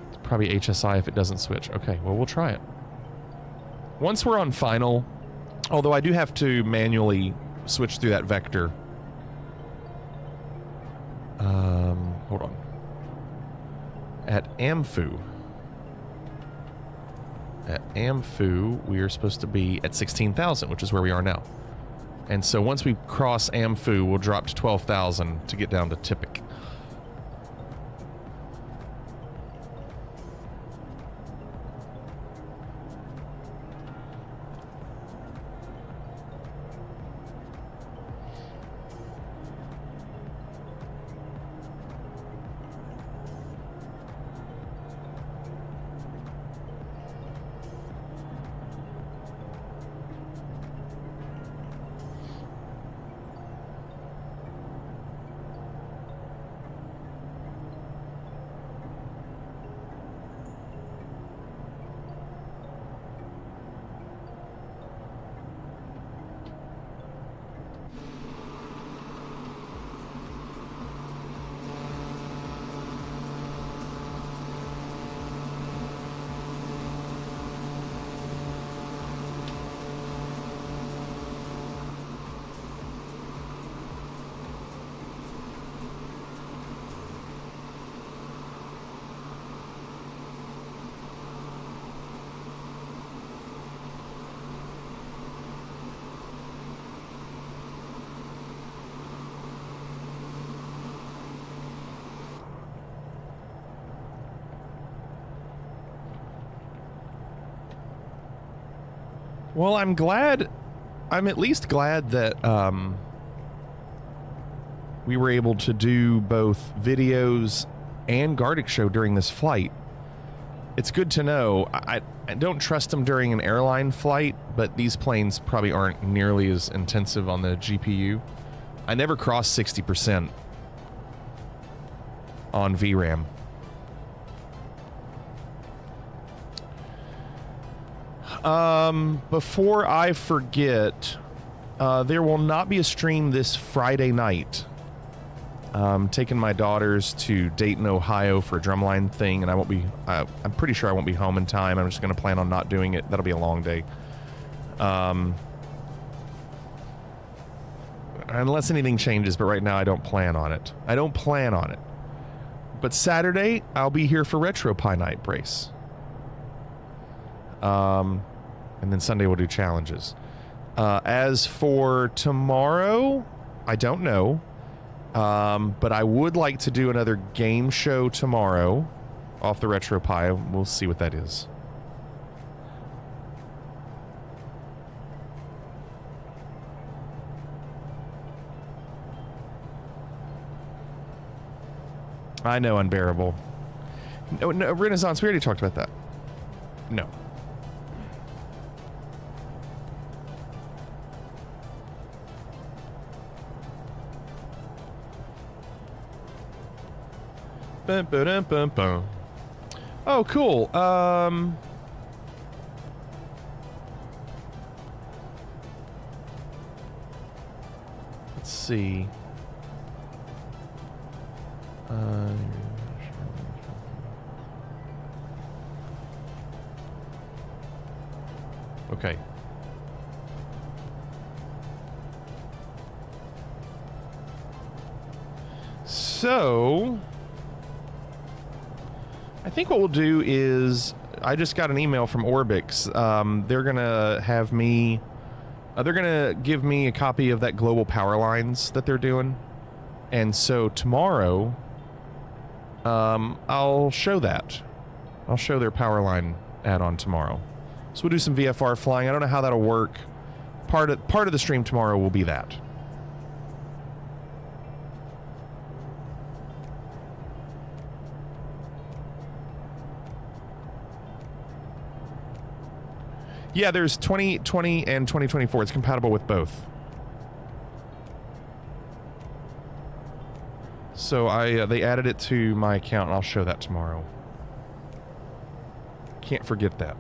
It's probably HSI if it doesn't switch. Okay, well, we'll try it. Once we're on final, although I do have to manually switch through that vector. Hold on. At Amphu. At Amphu, we are supposed to be at 16,000, which is where we are now. And so once we cross Amphu, we'll drop to 12,000 to get down to Tippik. Well, I'm at least glad that we were able to do both videos and Gartic Show during this flight. It's good to know. I don't trust them during an airline flight, but these planes probably aren't nearly as intensive on the GPU. I never crossed 60% on VRAM. Before I forget, there will not be a stream this Friday night. I'm taking my daughters to Dayton, Ohio for a drumline thing, and I won't be, I'm pretty sure I won't be home in time. I'm just going to plan on not doing it. That'll be a long day. Unless anything changes, but right now I don't plan on it. But Saturday, I'll be here for RetroPie Night, Brace. And then Sunday we'll do challenges. As for tomorrow, I don't know. But I would like to do another game show tomorrow off the RetroPie. We'll see what that is. I know, unbearable. No, Renaissance, we already talked about that. No. Bum, ba-dum, bum, bum. Oh, cool. Let's see. Okay. So, I think what we'll do is, I just got an email from Orbix. They're gonna have me, they're gonna give me a copy of that global power lines that they're doing, and so tomorrow, I'll show that. I'll show their power line add-on tomorrow. So we'll do some VFR flying. I don't know how that'll work. Part of the stream tomorrow will be that. Yeah, there's 2020 and 2024. It's compatible with both. So they added it to my account, and I'll show that tomorrow. Can't forget that.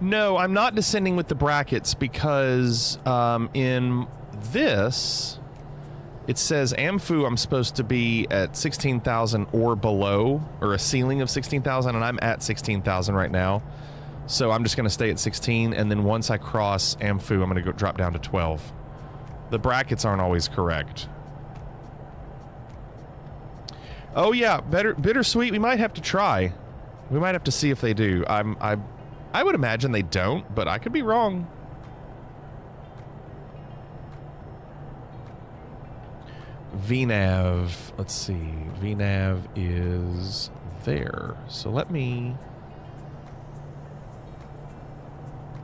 No, I'm not descending with the brackets because in this, it says Amphu I'm supposed to be at 16,000 or below, or a ceiling of 16,000, and I'm at 16,000 right now. So I'm just going to stay at 16, and then once I cross Amphu, I'm going to drop down to 12. The brackets aren't always correct. Oh yeah, Bittersweet, we might have to try. We might have to see if they do. I would imagine they don't, but I could be wrong. VNAV, let's see. VNAV is there. So let me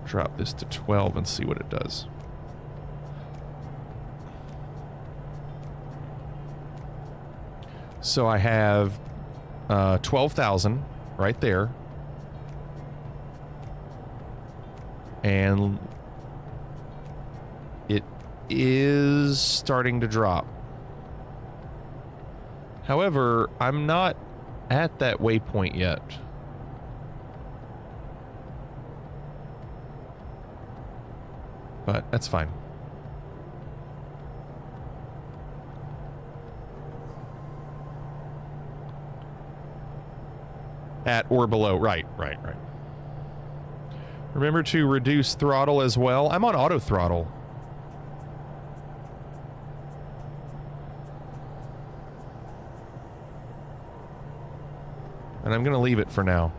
drop this to 12 and see what it does. So I have 12,000 right there. And it is starting to drop. However, I'm not at that waypoint yet. But that's fine. At or below. Right. Remember to reduce throttle as well. I'm on auto throttle. And I'm going to leave it for now.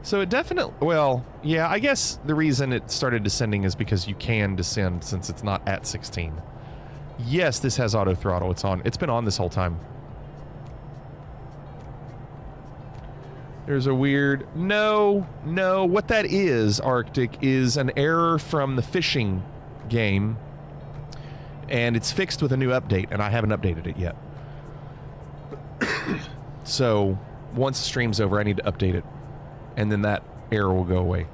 So it definitely, well, yeah, I guess the reason it started descending is because you can descend since it's not at 16. Yes, this has auto throttle. It's on. It's been on this whole time. There's a weird... No. What that is, Arctic, is an error from the fishing game. And it's fixed with a new update, and I haven't updated it yet. So, once the stream's over, I need to update it. And then that error will go away.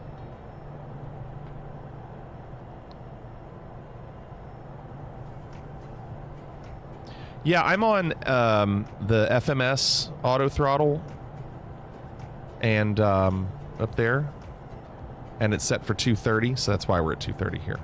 Yeah, I'm on the FMS auto throttle. And up there, and it's set for 230, so that's why we're at 230 here.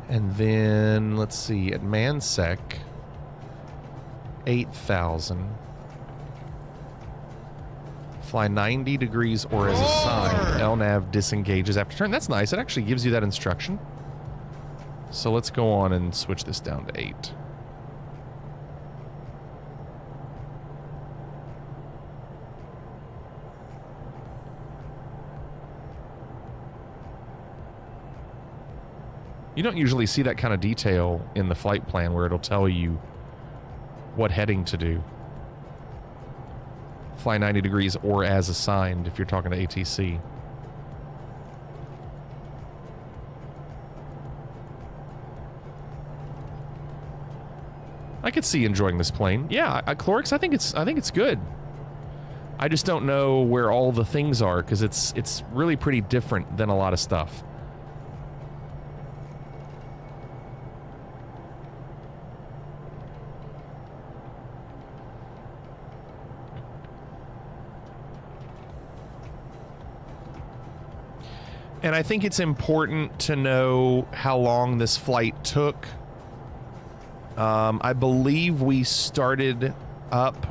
And then, let's see, at Mansec, 8,000. Fly 90 degrees or as assigned. LNAV disengages after turn. That's nice. It actually gives you that instruction. So let's go on and switch this down to 8. You don't usually see that kind of detail in the flight plan where it'll tell you what heading to do. Fly 90 degrees or as assigned if you're talking to ATC. I could see enjoying this plane. Yeah, Clorix, I think it's good. I just don't know where all the things are because it's really pretty different than a lot of stuff. And I think it's important to know how long this flight took. I believe we started up.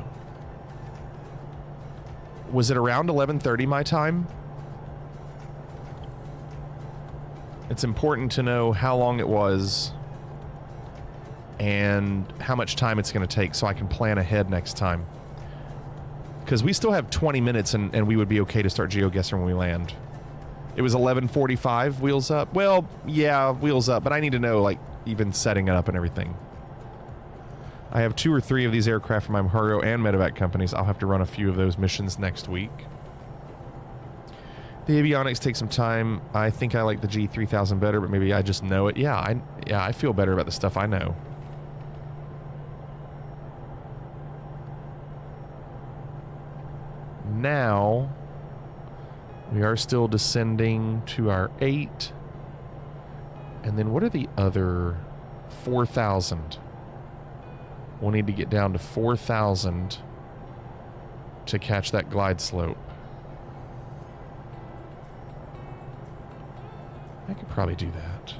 Was it around 11:30 my time? It's important to know how long it was and how much time it's going to take so I can plan ahead next time. Because we still have 20 minutes and we would be okay to start GeoGuessr when we land. It was 11:45, wheels up. Well, yeah, wheels up, but I need to know, like, even setting it up and everything. I have 2 or 3 of these aircraft from my cargo and medevac companies. I'll have to run a few of those missions next week. The avionics take some time. I think I like the G3000 better, but maybe I just know it. Yeah, I feel better about the stuff I know. Now, we are still descending to our 8. And then what are the other 4,000? We'll need to get down to 4,000 to catch that glide slope. I could probably do that.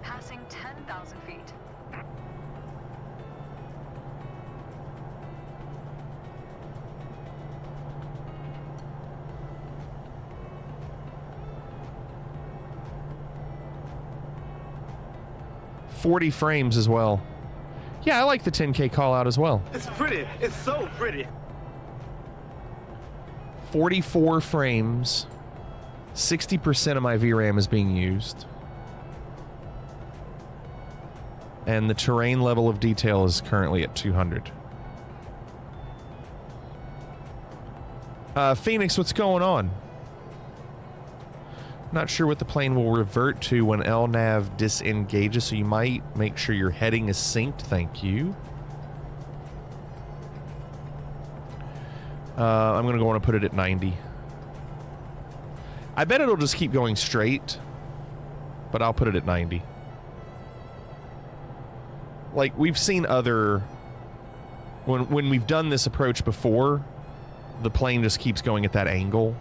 Passing 10,000 feet. .40 frames as well. Yeah, I like the 10K call out as well. It's pretty. It's so pretty. 44 frames. 60% of my VRAM is being used. And the terrain level of detail is currently at 200. Phoenix, what's going on? Not sure what the plane will revert to when LNAV disengages, so you might make sure your heading is synced. Thank you. I'm going to go on and put it at 90. I bet it'll just keep going straight, but I'll put it at 90. Like, we've seen other... When we've done this approach before, the plane just keeps going at that angle.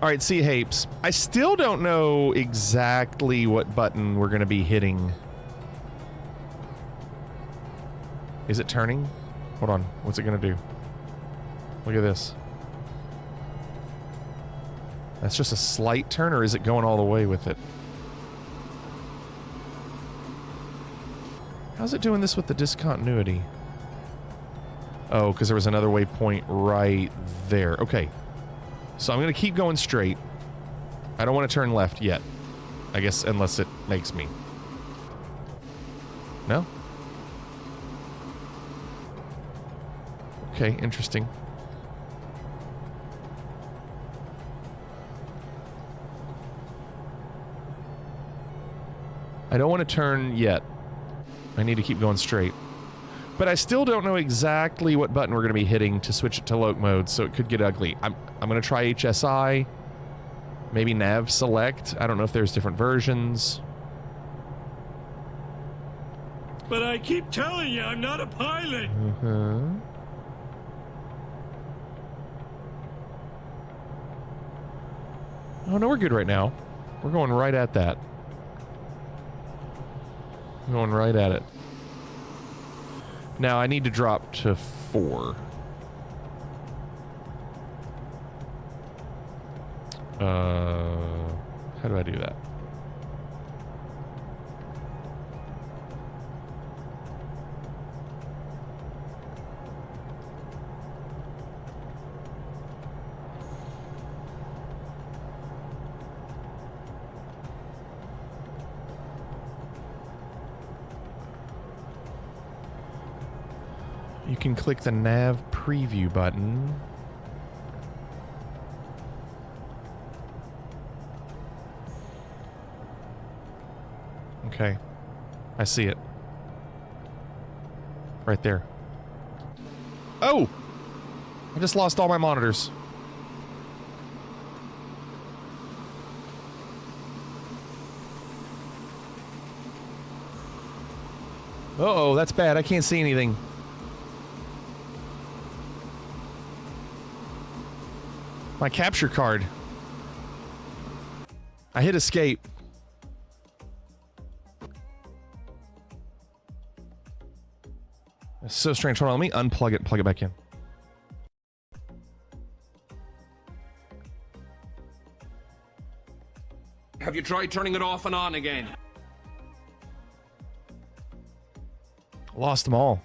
All right, see you, Hapes. I still don't know exactly what button we're going to be hitting. Is it turning? Hold on. What's it going to do? Look at this. That's just a slight turn, or is it going all the way with it? How's it doing this with the discontinuity? Oh, because there was another waypoint right there. Okay. So I'm going to keep going straight. I don't want to turn left yet. I guess unless it makes me. No? Okay, interesting. I don't want to turn yet. I need to keep going straight. But I still don't know exactly what button we're going to be hitting to switch it to loc mode, so it could get ugly. I'm going to try HSI, maybe nav select. I don't know if there's different versions. But I keep telling you, I'm not a pilot. Oh, no, we're good right now. We're going right at that. We're going right at it. Now, I need to drop to 4. How do I do that? You can click the nav preview button. Okay. I see it. Right there. Oh! I just lost all my monitors. Uh-oh, that's bad. I can't see anything. My capture card. I hit escape. That's so strange. Hold on, let me unplug it and plug it back in. Have you tried turning it off and on again? Lost them all.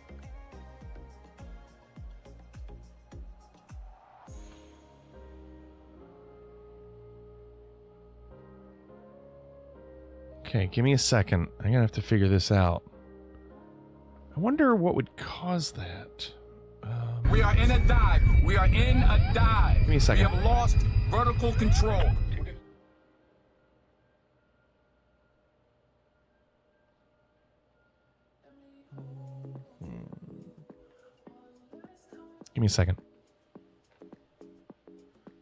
Okay, give me a second. I'm gonna have to figure this out. I wonder what would cause that. We are in a dive. We are in a dive. Give me a second. We have lost vertical control. Give me a second.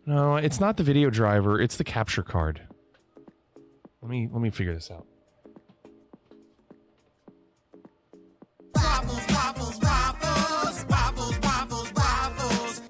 No, it's not the video driver. It's the capture card. Let me figure this out. Waffles, waffles, waffles, waffles, waffles, waffles.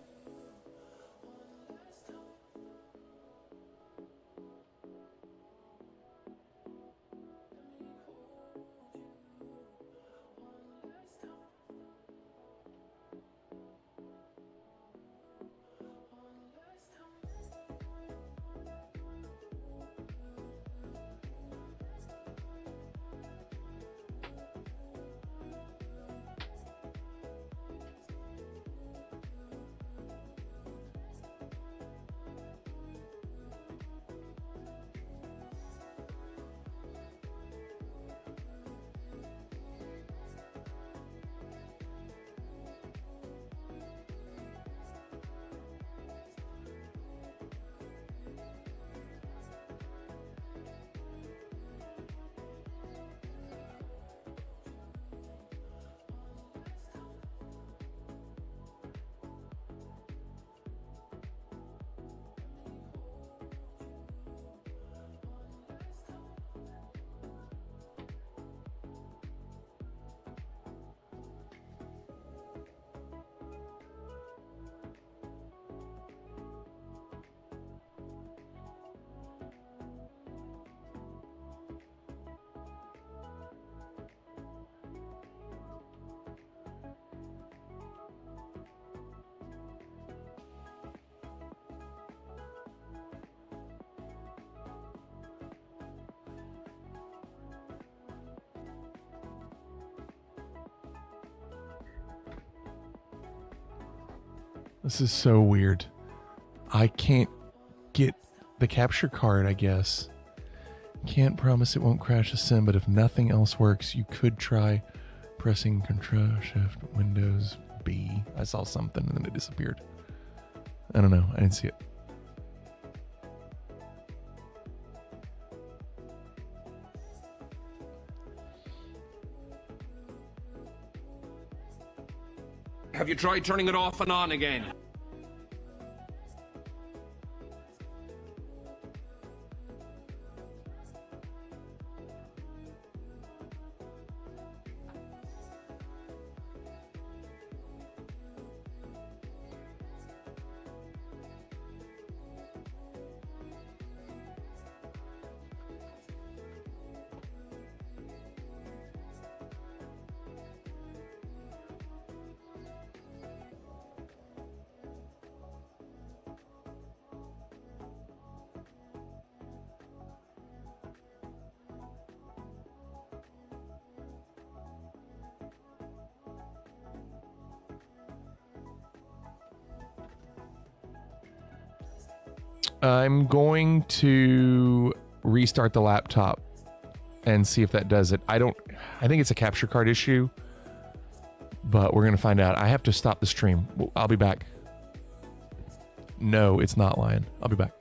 This is so weird. I can't get the capture card, I guess. Can't promise it won't crash the sim, but if nothing else works, you could try pressing Control Shift Windows B. I saw something and then it disappeared. I don't know. I didn't see it. Have you tried turning it off and on again? I'm going to restart the laptop and see if that does it. I think it's a capture card issue, but we're going to find out. I have to stop the stream. I'll be back. No, it's not, Lion. I'll be back.